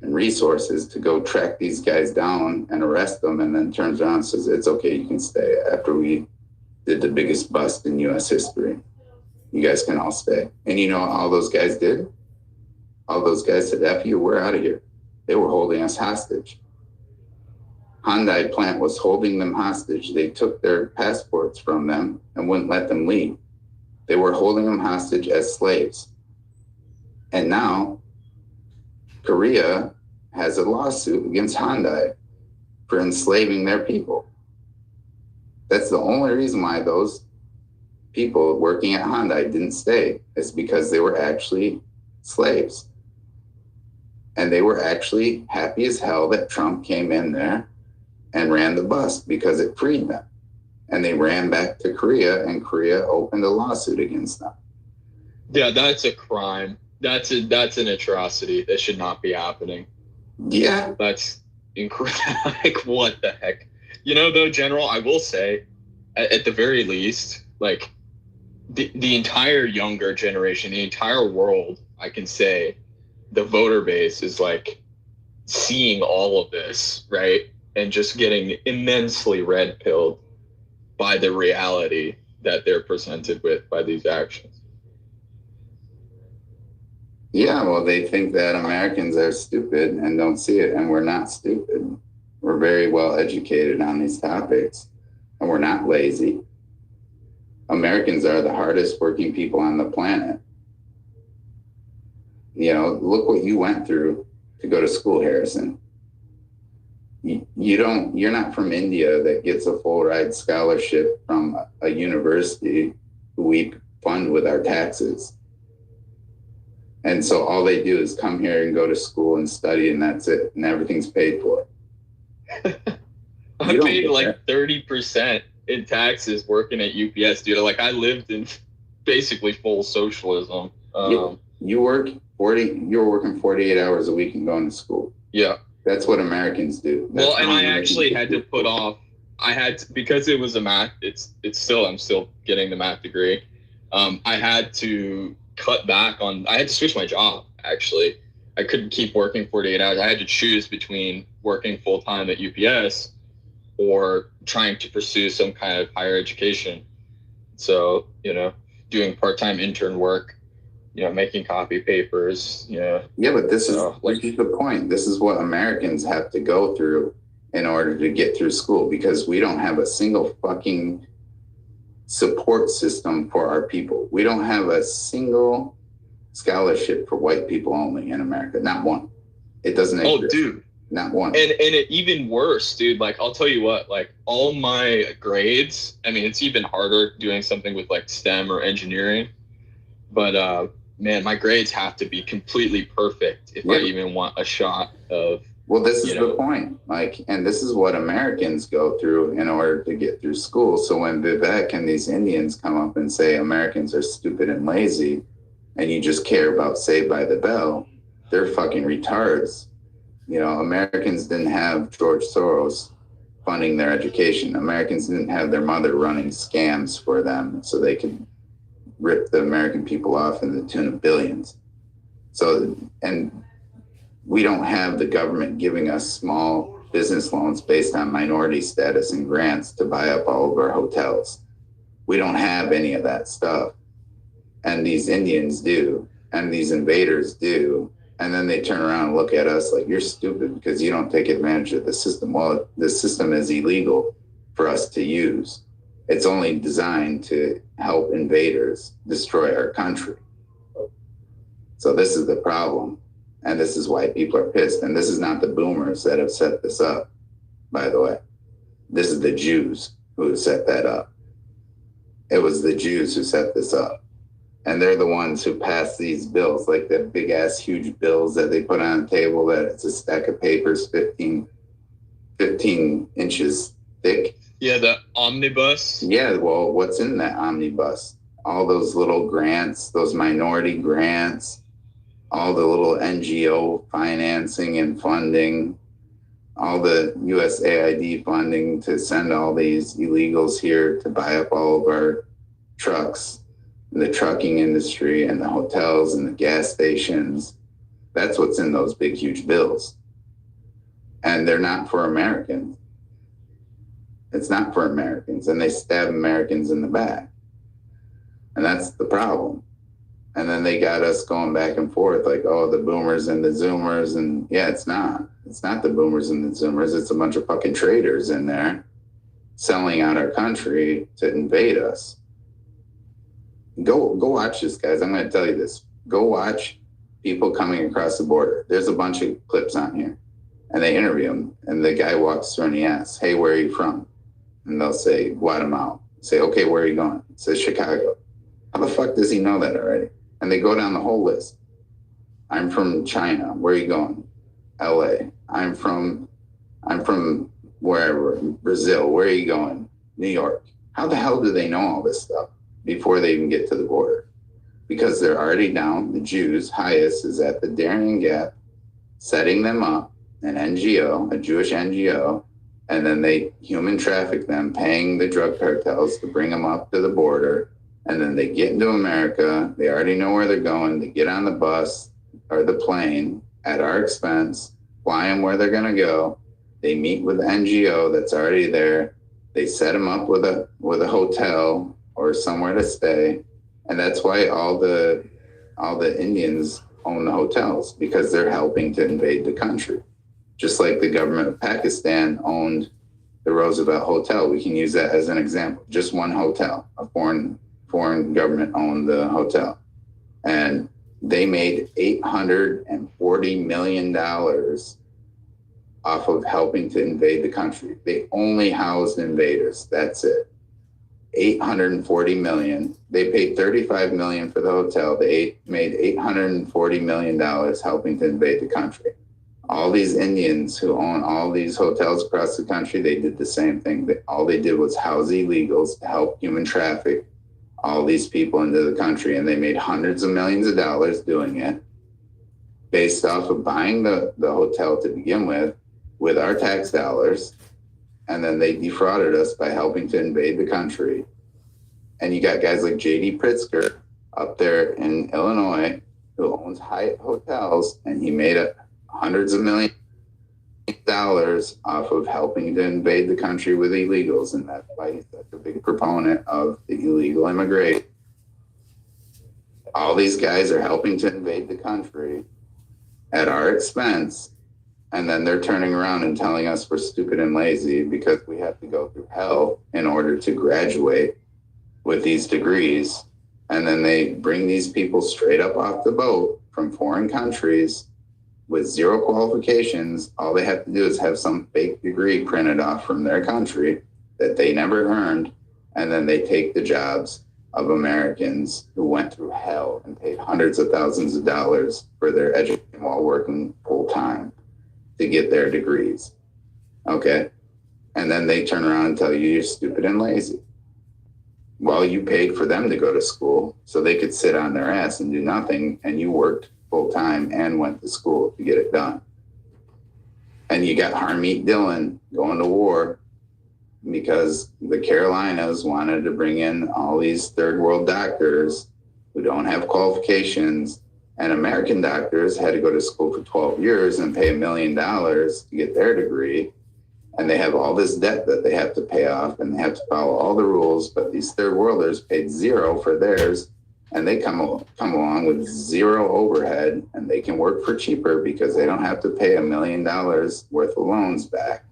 and resources to go track these guys down and arrest them, and then turns around and says, it's okay, you can stay, after we did the biggest bust in U.S. history. You guys can all stay. And you know what all those guys did? All those guys said, F you, we're out of here. They were holding us hostage. Hyundai plant was holding them hostage. They took their passports from them and wouldn't let them leave. They were holding them hostage as slaves. And now Korea has a lawsuit against Hyundai for enslaving their people. That's the only reason why those people working at Hyundai didn't stay. It's because they were actually slaves. And they were actually happy as hell that Trump came in there and ran the bus because it freed them. And they ran back to Korea, and Korea opened a lawsuit against them. Yeah, that's a crime. That's an atrocity. That should not be happening. Yeah. That's incredible. Like, what the heck? You know, though, General, I will say, at the very least, like, the entire younger generation, the entire world, I can say, the voter base is, like, seeing all of this, right? And just getting immensely red-pilled by the reality that they're presented with by these actions. Yeah, well, they think that Americans are stupid and don't see it, and we're not stupid. We're very well educated on these topics, and we're not lazy. Americans are the hardest working people on the planet. You know, look what you went through to go to school, Harrison. You're not from India that gets a full ride scholarship from a university who we fund with our taxes. And so all they do is come here and go to school and study, and that's it. And everything's paid for. I paid like 30% in taxes working at UPS, dude. Like, I lived in basically full socialism. You were working 48 hours a week and going to school. Yeah. That's what Americans do. Well, and I actually had to put off, because it was a math, I'm still getting the math degree. I had to cut back I had to switch my job, actually. I couldn't keep working 48 hours. I had to choose between working full-time at UPS or trying to pursue some kind of higher education. So, doing part-time intern work, making copy papers, Yeah, but this is the point. This is what Americans have to go through in order to get through school, because we don't have a single fucking support system for our people. We don't have a single scholarship for white people only in America. Not one. It doesn't exist. Oh, dude. Not one. And it even worse, dude. Like, I'll tell you what, like, all my grades, I mean, it's even harder doing something with like STEM or engineering. But man, my grades have to be completely perfect if I even want a shot of. Well, this is the point. Like, and this is what Americans go through in order to get through school. So when Vivek and these Indians come up and say Americans are stupid and lazy, and you just care about Saved by the Bell, they're fucking retards. Americans didn't have George Soros funding their education. Americans didn't have their mother running scams for them so they could rip the American people off in the tune of billions. So, and we don't have the government giving us small business loans based on minority status and grants to buy up all of our hotels. We don't have any of that stuff. And these Indians do, and these invaders do. And then they turn around and look at us like, you're stupid because you don't take advantage of the system. Well, the system is illegal for us to use. It's only designed to help invaders destroy our country. So this is the problem. And this is why people are pissed. And this is not the boomers that have set this up, by the way. This is the Jews who set that up. It was the Jews who set this up. And they're the ones who passed these bills, like the big ass huge bills that they put on the table that it's a stack of papers 15 inches thick. Yeah, the omnibus. Yeah, well, what's in that omnibus? All those little grants, those minority grants, all the little NGO financing and funding, all the USAID funding to send all these illegals here to buy up all of our trucks, the trucking industry and the hotels and the gas stations. That's what's in those big, huge bills. And they're not for Americans. It's not for Americans. And they stab Americans in the back. And that's the problem. And then they got us going back and forth like, oh, the boomers and the zoomers. And yeah, it's not. It's not the boomers and the zoomers. It's a bunch of fucking traitors in there selling out our country to invade us. Go watch this, guys. I'm going to tell you this. Go watch people coming across the border. There's a bunch of clips on here. And they interview them. And the guy walks through and he asks, hey, where are you from? And they'll say, Guatemala. Say, okay, where are you going? It says Chicago. How the fuck does he know that already? And they go down the whole list. I'm from China. Where are you going? LA. I'm from wherever, Brazil. Where are you going? New York. How the hell do they know all this stuff before they even get to the border? Because they're already down. The Jews, highest, is at the Darien Gap, setting them up, an NGO, a Jewish NGO, and then they human traffic them, paying the drug cartels to bring them up to the border. And then they get into America. They already know where they're going. They get on the bus or the plane at our expense, fly them where they're going to go. They meet with the NGO that's already there. They set them up with a hotel or somewhere to stay. And that's why all the Indians own the hotels, because they're helping to invade the country. Just like the government of Pakistan owned the Roosevelt Hotel. We can use that as an example. Just one hotel, a foreign government owned the hotel. And they made $840 million off of helping to invade the country. They only housed invaders. That's it. $840 million. They paid $35 million for the hotel. They made $840 million helping to invade the country. All these Indians who own all these hotels across the country, they did the same thing. All they did was house illegals to help human traffic all these people into the country. And they made hundreds of millions of dollars doing it based off of buying the hotel to begin with our tax dollars. And then they defrauded us by helping to invade the country. And you got guys like J.D. Pritzker up there in Illinois who owns Hyatt Hotels, and he made hundreds of millions of dollars off of helping to invade the country with illegals. And that's why he's such a big proponent of the illegal immigration. All these guys are helping to invade the country at our expense. And then they're turning around and telling us we're stupid and lazy because we have to go through hell in order to graduate with these degrees. And then they bring these people straight up off the boat from foreign countries with zero qualifications. All they have to do is have some fake degree printed off from their country that they never earned. And then they take the jobs of Americans who went through hell and paid hundreds of thousands of dollars for their education while working full time to get their degrees. Okay. And then they turn around and tell you you're stupid and lazy. Well, you paid for them to go to school so they could sit on their ass and do nothing, and you worked full time and went to school to get it done. And you got Harmeet Dillon going to war because the Carolinas wanted to bring in all these third world doctors who don't have qualifications, and American doctors had to go to school for 12 years and pay $1 million to get their degree. And they have all this debt that they have to pay off, and they have to follow all the rules. But these third worlders paid zero for theirs, and they come along with zero overhead, and they can work for cheaper because they don't have to pay $1 million worth of loans back.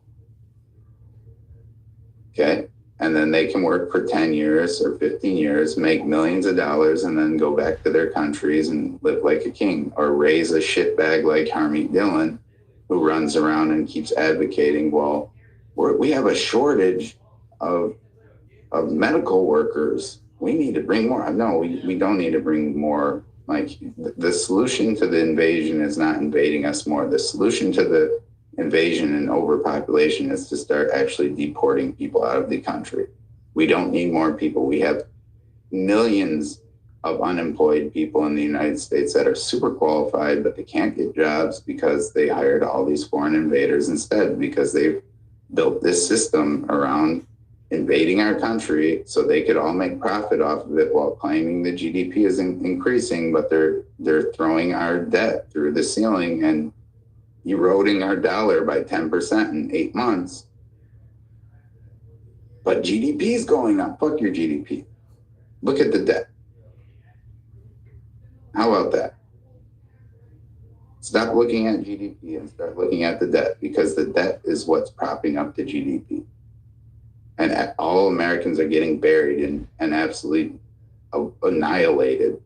Okay. And then they can work for 10 years or 15 years, make millions of dollars, and then go back to their countries and live like a king, or raise a shitbag like Harmeet Dillon, who runs around and keeps advocating, well, we have a shortage of medical workers. We need to bring more. No, we don't need to bring more. Like, the solution to the invasion is not invading us more. The solution to the invasion and overpopulation is to start actually deporting people out of the country. We don't need more people. We have millions of unemployed people in the United States that are super qualified, but they can't get jobs because they hired all these foreign invaders instead, because they've built this system around invading our country so they could all make profit off of it while claiming the GDP is increasing, but they're throwing our debt through the ceiling and eroding our dollar by 10% in 8 months. But GDP is going up. Fuck your GDP. Look at the debt. How about that? Stop looking at GDP and start looking at the debt, because the debt is what's propping up the GDP. And all Americans are getting buried and absolutely annihilated.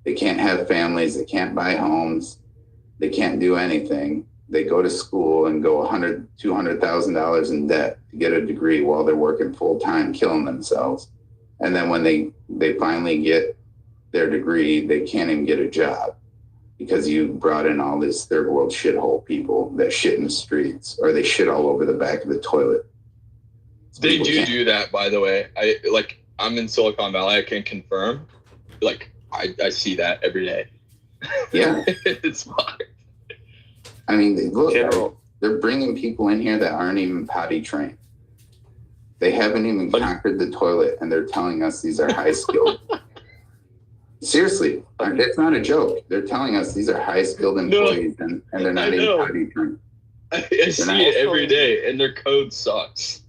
They can't have families. They can't buy homes. They can't do anything they go to school and go $200,000 in debt to get a degree while they're working full time, killing themselves. And then when they finally get their degree, they can't even get a job because you brought in all this third world shithole people that shit in the streets, or they shit all over the back of the toilet. They do that, by the way. I'm in Silicon Valley. I can confirm. I see that every day. Yeah. It's fine. I mean, look, they're bringing people in here that aren't even potty trained. They haven't even conquered the toilet, and they're telling us these are high skilled. Seriously, it's not a joke. They're telling us these are high skilled employees, and they're not even potty trained. I see it every day, and their code sucks.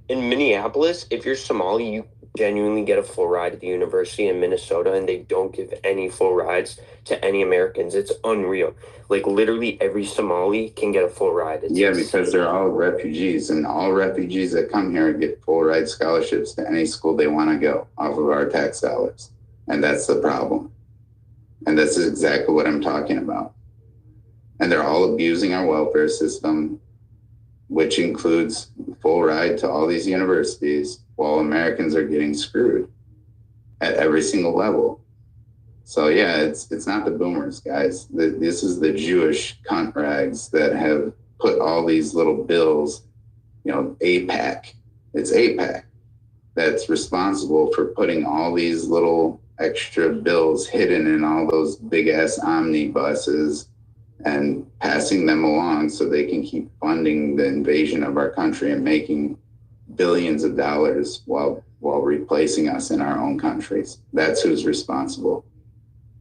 In Minneapolis, if you're Somali, you genuinely get a full ride at the university in Minnesota, and they don't give any full rides to any Americans. It's unreal. Like, literally every Somali can get a full ride. It's because they're all refugees, and all refugees that come here get full ride scholarships to any school they want to go off of our tax dollars. And that's the problem. And this is exactly what I'm talking about. And they're all abusing our welfare system, which includes full ride to all these universities, while Americans are getting screwed at every single level. So yeah, it's not the boomers, guys. This is the Jewish cunt rags that have put all these little bills, AIPAC. It's AIPAC that's responsible for putting all these little extra bills hidden in all those big ass omnibuses and passing them along so they can keep funding the invasion of our country and making billions of dollars while replacing us in our own countries. That's who's responsible.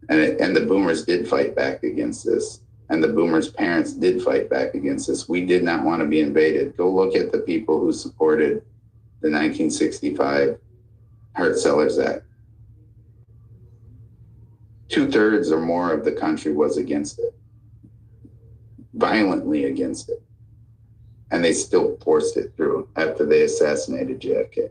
And the boomers did fight back against this. And the boomers' parents did fight back against this. We did not want to be invaded. Go look at the people who supported the 1965 Hart-Sellers Act. 2/3 or more of the country was against it, violently against it. And they still forced it through after they assassinated JFK.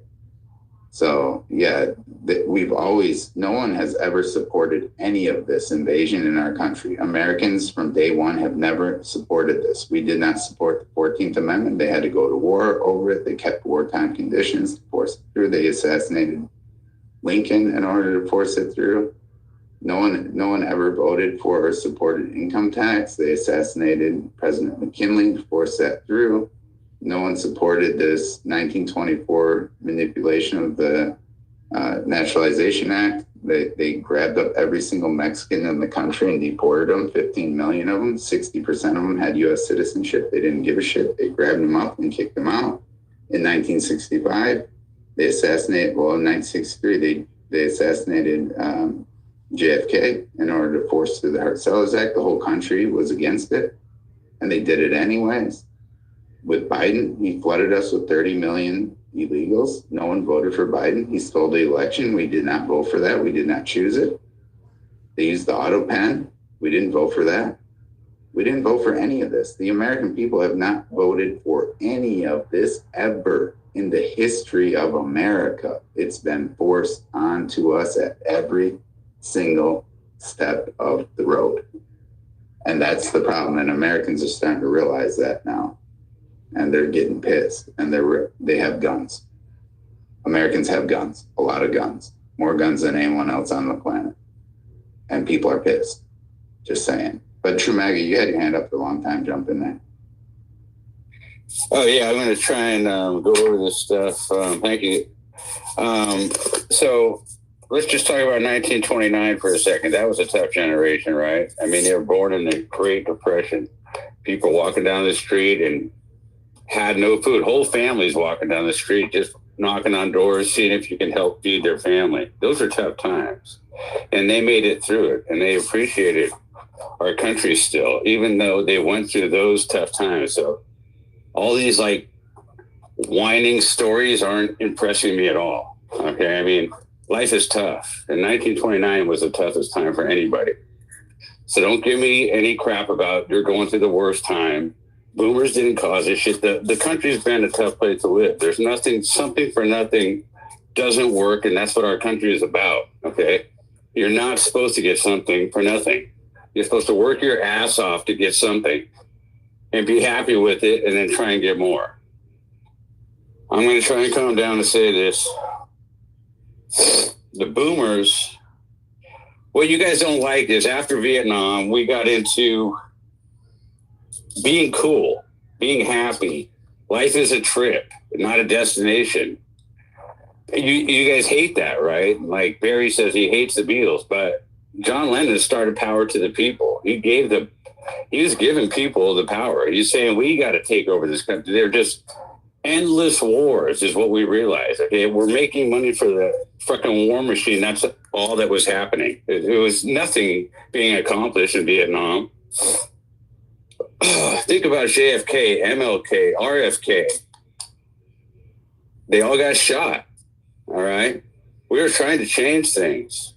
So yeah, no one has ever supported any of this invasion in our country. Americans from day one have never supported this. We did not support the 14th Amendment. They had to go to war over it. They kept wartime conditions to force it through. They assassinated Lincoln in order to force it through. No one ever voted for or supported income tax. They assassinated President McKinley to force that through. No one supported this 1924 manipulation of the Naturalization Act. They grabbed up every single Mexican in the country and deported them, 15 million of them. 60% of them had U.S. citizenship. They didn't give a shit. They grabbed them up and kicked them out. In 1965, they assassinated, in 1963, they assassinated JFK in order to force through the Hart-Sellers Act. The whole country was against it, and they did it anyways. With Biden, he flooded us with 30 million illegals. No one voted for Biden. He stole the election. We did not vote for that. We did not choose it. They used the auto pen. We didn't vote for that. We didn't vote for any of this. The American people have not voted for any of this ever in the history of America. It's been forced onto us at every single step of the road. And that's the problem. And Americans are starting to realize that now. And they're getting pissed. And they have guns. Americans have guns, a lot of guns, more guns than anyone else on the planet. And people are pissed. Just saying. But True Maggie, you had your hand up for a long time. Jump in there. Oh, yeah, I'm going to try and go over this stuff. Thank you. So let's just talk about 1929 for a second. That was a tough generation, right? I mean, they were born in the Great Depression. People walking down the street and had no food. Whole families walking down the street, just knocking on doors, seeing if you can help feed their family. Those are tough times. And they made it through it, and they appreciated our country still, even though they went through those tough times. So all these like whining stories aren't impressing me at all. Okay. I mean, life is tough. And 1929 was the toughest time for anybody. So don't give me any crap about you're going through the worst time. Boomers didn't cause this shit. The country's been a tough place to live. There's something for nothing doesn't work. And that's what our country is about. Okay. You're not supposed to get something for nothing. You're supposed to work your ass off to get something and be happy with it and then try and get more. I'm going to try and calm down and say this. The boomers, what you guys don't like is after Vietnam, we got into being cool, being happy. Life is a trip, not a destination. You guys hate that, right? Like Barry says he hates the Beatles, but John Lennon started power to the people. He was giving people the power. He's saying we got to take over this country. They're just endless wars is what we realize. Okay, we're making money for the fucking war machine. That's all that was happening. It was nothing being accomplished in Vietnam. Think about JFK, MLK, RFK. They all got shot. All right. We were trying to change things.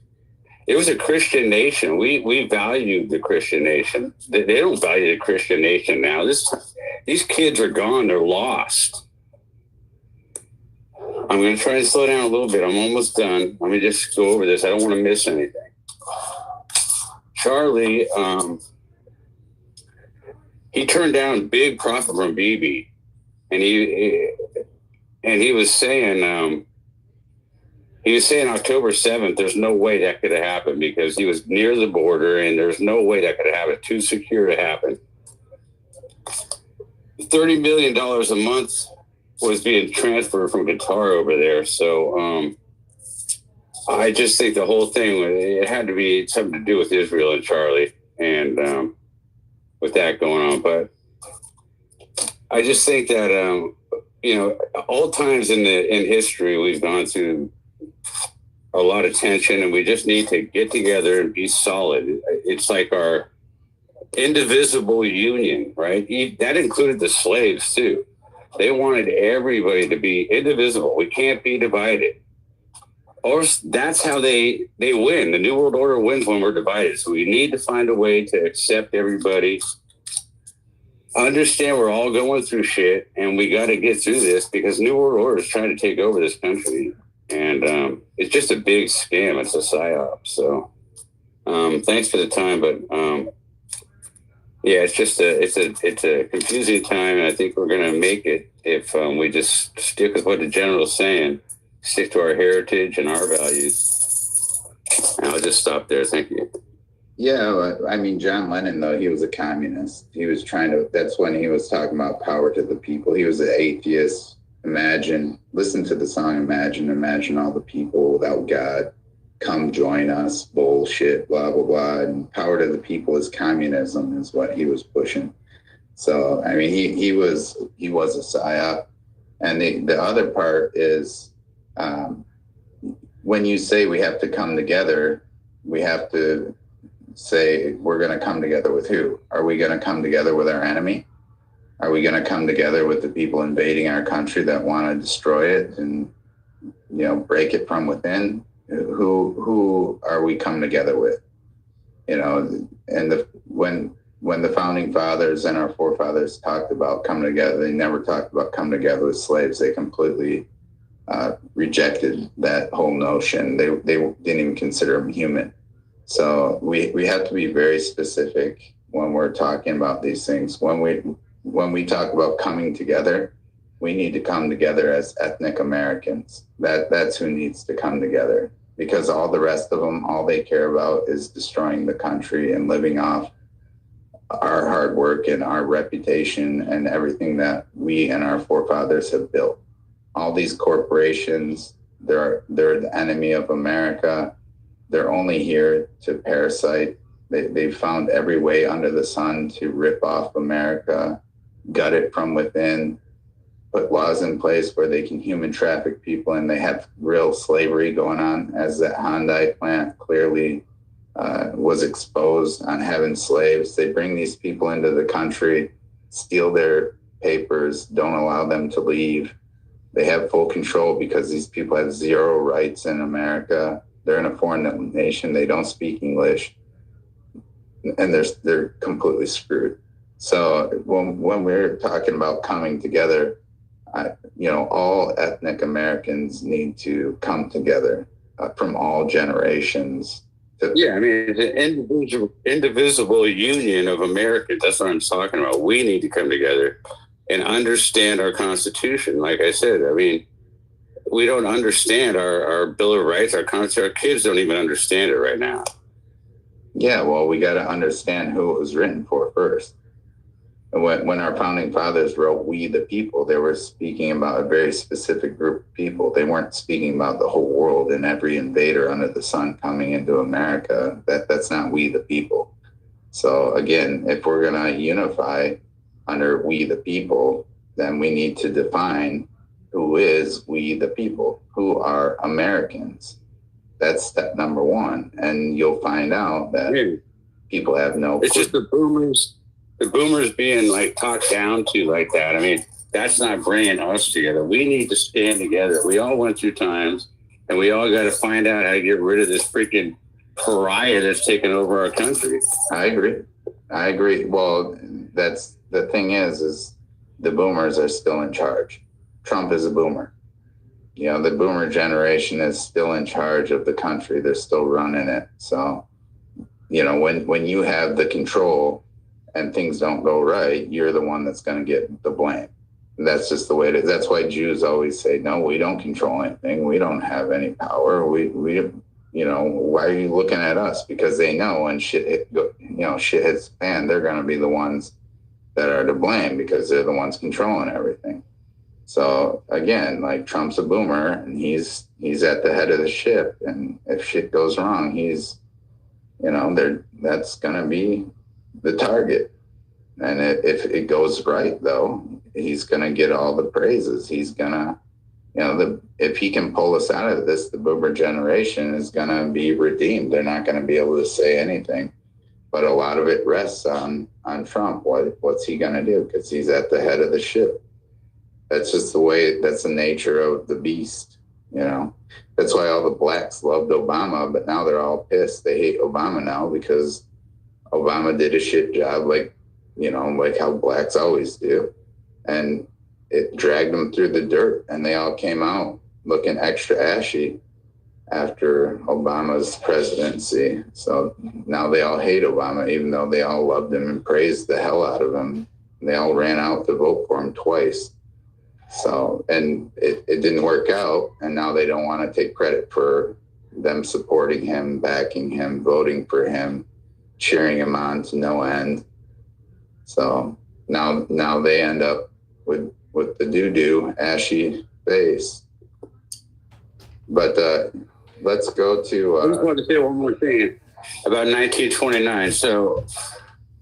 It was a Christian nation. We valued the Christian nation. They don't value the Christian nation now. These kids are gone. They're lost. I'm going to try and slow down a little bit. I'm almost done. Let me just go over this. I don't want to miss anything. Charlie, he turned down big profit from BB, and he was saying October 7th, there's no way that could have happened because he was near the border and there's no way that could have happened. Too secure to happen. $30 million a month was being transferred from Qatar over there. So I just think the whole thing, it had to be something to do with Israel and Charlie and with that going on. But I just think that, all times in history, we've gone through a lot of tension and we just need to get together and be solid. It's like our indivisible union, right? That included the slaves too. They wanted everybody to be indivisible. We can't be divided. Or that's how they win. The New World Order wins when we're divided. So we need to find a way to accept everybody, understand we're all going through shit, and we got to get through this because New World Order is trying to take over this country. And it's just a big scam. It's a psyop. So thanks for the time. But yeah, it's a confusing time. And I think we're going to make it if we just stick with what the general's saying, stick to our heritage and our values. And I'll just stop there. Thank you. Yeah, I mean, John Lennon, though, he was a communist. He was that's when he was talking about power to the people. He was an atheist. Listen to the song Imagine all the people without God. Come join us, bullshit, blah, blah, blah. And power to the people is communism is what he was pushing. So, I mean, he was a psyop. And the other part is when you say we have to come together, we have to say we're going to come together with who? Are we going to come together with our enemy? Are we going to come together with the people invading our country that want to destroy it and, break it from within? Who are we come together with? And when the founding fathers and our forefathers talked about coming together, they never talked about coming together with slaves. They completely rejected that whole notion. They didn't even consider them human. So we have to be very specific when we're talking about these things. When we talk about coming together, we need to come together as ethnic Americans. That's who needs to come together, because all the rest of them, all they care about is destroying the country and living off our hard work and our reputation and everything that we and our forefathers have built. All these corporations, they're the enemy of America. They're only here to parasite. They found every way under the sun to rip off America, gut it from within, put laws in place where they can human traffic people, and they have real slavery going on, as that Hyundai plant clearly was exposed on having slaves. They bring these people into the country, steal their papers, don't allow them to leave. They have full control because these people have zero rights in America. They're in a foreign nation. They don't speak English, and they're completely screwed. So when we're talking about coming together, all ethnic Americans need to come together from all generations Yeah, I mean, it's an indivisible union of Americans. That's what I'm talking about. We need to come together and understand our Constitution. Like I said, I mean, we don't understand our Bill of Rights, our Constitution. Our kids don't even understand it right now. Yeah, well, we got to understand who it was written for first. And when our founding fathers wrote "We the People," they were speaking about a very specific group of people. They weren't speaking about the whole world and every invader under the sun coming into America. That's not "We the People." So again, if we're going to unify under "We the People," then we need to define who is "We the People," who are Americans. That's step number one. And you'll find out that people have no clue. It's just the boomers being like talked down to like that. I mean, that's not bringing us together. We need to stand together. We all went through times, and we all got to find out how to get rid of this freaking pariah that's taking over our country. I agree. Well, that's the thing is the boomers are still in charge. Trump is a boomer. You know, the boomer generation is still in charge of the country. They're still running it. So, you know, when you have the control and things don't go right, you're the one that's going to get the blame. And that's just the way it is. That's why Jews always say, no, we don't control anything. We don't have any power. We you know, why are you looking at us? Because they know when shit hits the fan, they're going to be the ones that are to blame because they're the ones controlling everything. So again, like Trump's a boomer and he's at the head of the ship. And if shit goes wrong, he's, you know, that's going to be the target. And if it goes right, though, he's going to get all the praises. He's going to, you know, if he can pull us out of this, the boomer generation is going to be redeemed. They're not going to be able to say anything. But a lot of it rests on Trump. What's he going to do? Because he's at the head of the ship. That's just the way, that's the nature of the beast, you know. That's why all the blacks loved Obama, but now they're all pissed. They hate Obama now because Obama did a shit job, like, you know, like how blacks always do. And it dragged them through the dirt, and they all came out looking extra ashy after Obama's presidency. So now they all hate Obama, even though they all loved him and praised the hell out of him. They all ran out to vote for him twice. So, and it didn't work out, and now they don't want to take credit for them supporting him, backing him, voting for him, cheering him on to no end. So now they end up with the doo-doo, ashy face. But let's go to... I just wanted to say one more thing about 1929. So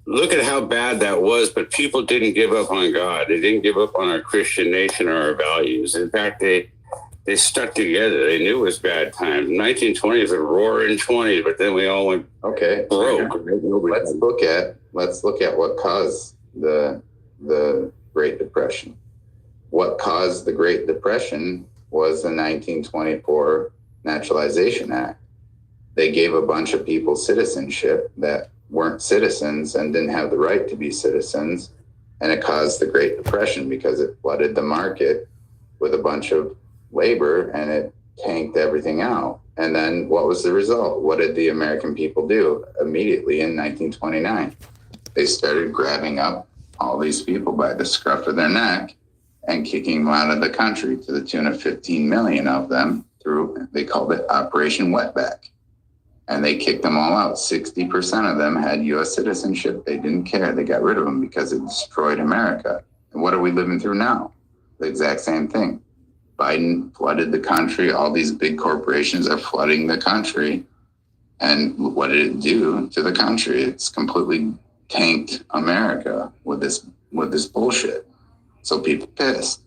look at how bad that was, but people didn't give up on God. They didn't give up on our Christian nation or our values. In fact, they stuck together. They knew it was bad times. 1920s were roaring 20s, but then we all went broke. Let's look at what caused the Great Depression. What caused the Great Depression was the 1924 Naturalization Act. They gave a bunch of people citizenship that weren't citizens and didn't have the right to be citizens, and it caused the Great Depression because it flooded the market with a bunch of labor and it tanked everything out. And then what was the result? What did the American people do immediately in 1929? They started grabbing up all these people by the scruff of their neck and kicking them out of the country to the tune of 15 million of them through, they called it Operation Wetback. And they kicked them all out. 60% of them had U.S. citizenship. They didn't care. They got rid of them because it destroyed America. And what are we living through now? The exact same thing. Biden flooded the country. All these big corporations are flooding the country. And what did it do to the country? It's completely tanked America with this bullshit. So people pissed,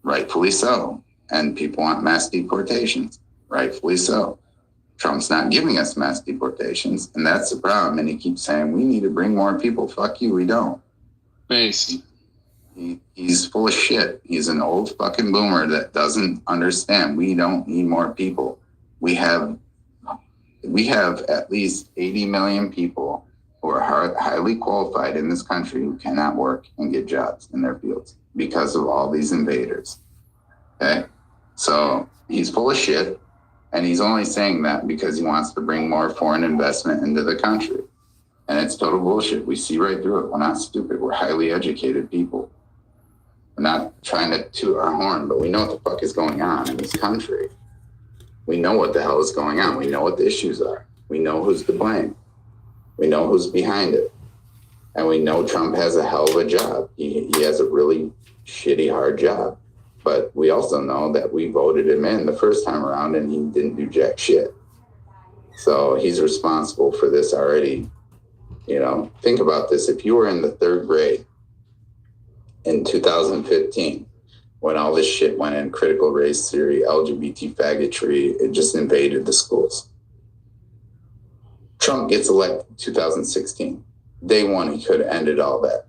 rightfully so. And people want mass deportations, rightfully so. Trump's not giving us mass deportations, and that's the problem. And he keeps saying, we need to bring more people. Fuck you, we don't. Base. He's full of shit. He's an old fucking boomer that doesn't understand. We don't need more people. We have at least 80 million people who are highly qualified in this country who cannot work and get jobs in their fields because of all these invaders. Okay? So he's full of shit. And he's only saying that because he wants to bring more foreign investment into the country. And it's total bullshit. We see right through it. We're not stupid. We're highly educated people. We're not trying to toot our horn, but we know what the fuck is going on in this country. We know what the hell is going on. We know what the issues are. We know who's to blame. We know who's behind it. And we know Trump has a hell of a job. He has a really shitty, hard job. But we also know that we voted him in the first time around and he didn't do jack shit. So he's responsible for this already. You know, think about this. If you were in the 3rd grade in 2015, when all this shit went in, critical race theory, LGBT faggotry, it just invaded the schools. Trump gets elected in 2016. Day one, he could have ended all that.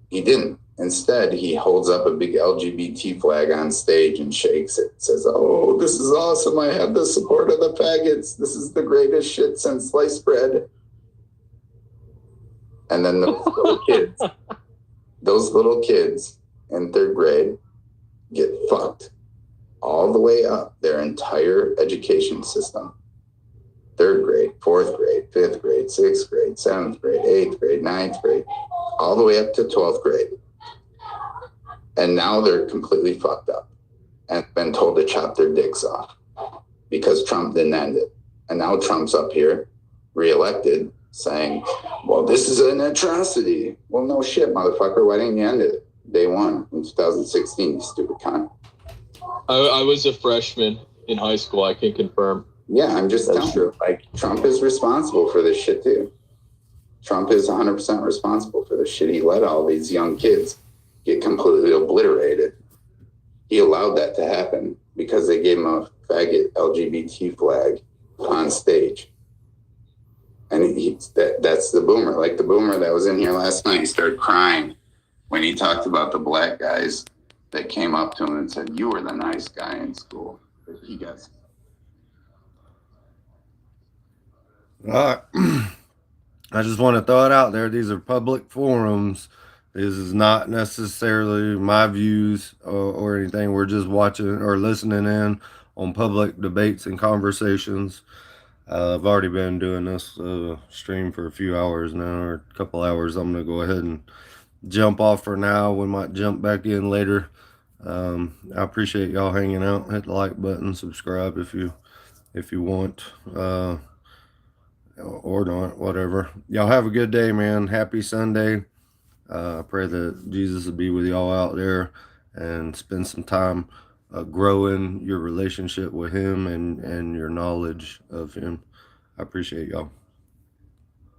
He didn't. Instead, he holds up a big LGBT flag on stage and shakes it. Says, oh, this is awesome. I have the support of the faggots. This is the greatest shit since sliced bread. And then those little kids in 3rd grade get fucked all the way up their entire education system. 3rd grade, 4th grade, 5th grade, 6th grade, 7th grade, 8th grade, 9th grade, all the way up to 12th grade. And now they're completely fucked up and been told to chop their dicks off because Trump didn't end it. And now Trump's up here, reelected, saying, well, this is an atrocity. Well, no shit, motherfucker. Why didn't you end it? Day one in 2016, you stupid cunt. I was a freshman in high school. I can confirm. Yeah, I'm just telling you, like, Trump is responsible for this shit, too. Trump is 100% responsible for this shit. He let all these young kids get completely obliterated. He allowed that to happen because they gave him a faggot LGBT flag on stage. And that's the boomer. Like the boomer that was in here last night, he started crying when he talked about the black guys that came up to him and said, you were the nice guy in school. He got... All right. I just want to throw it out there. These are public forums. This is not necessarily my views or anything. We're just watching or listening in on public debates and conversations. I've already been doing this stream for a few hours now, or a couple hours. I'm going to go ahead and jump off for now. We might jump back in later. I appreciate y'all hanging out. Hit the like button, subscribe if you want, or not, whatever. Y'all have a good day, man. Happy Sunday. I pray that Jesus will be with y'all out there and spend some time growing your relationship with him and your knowledge of him. I appreciate y'all.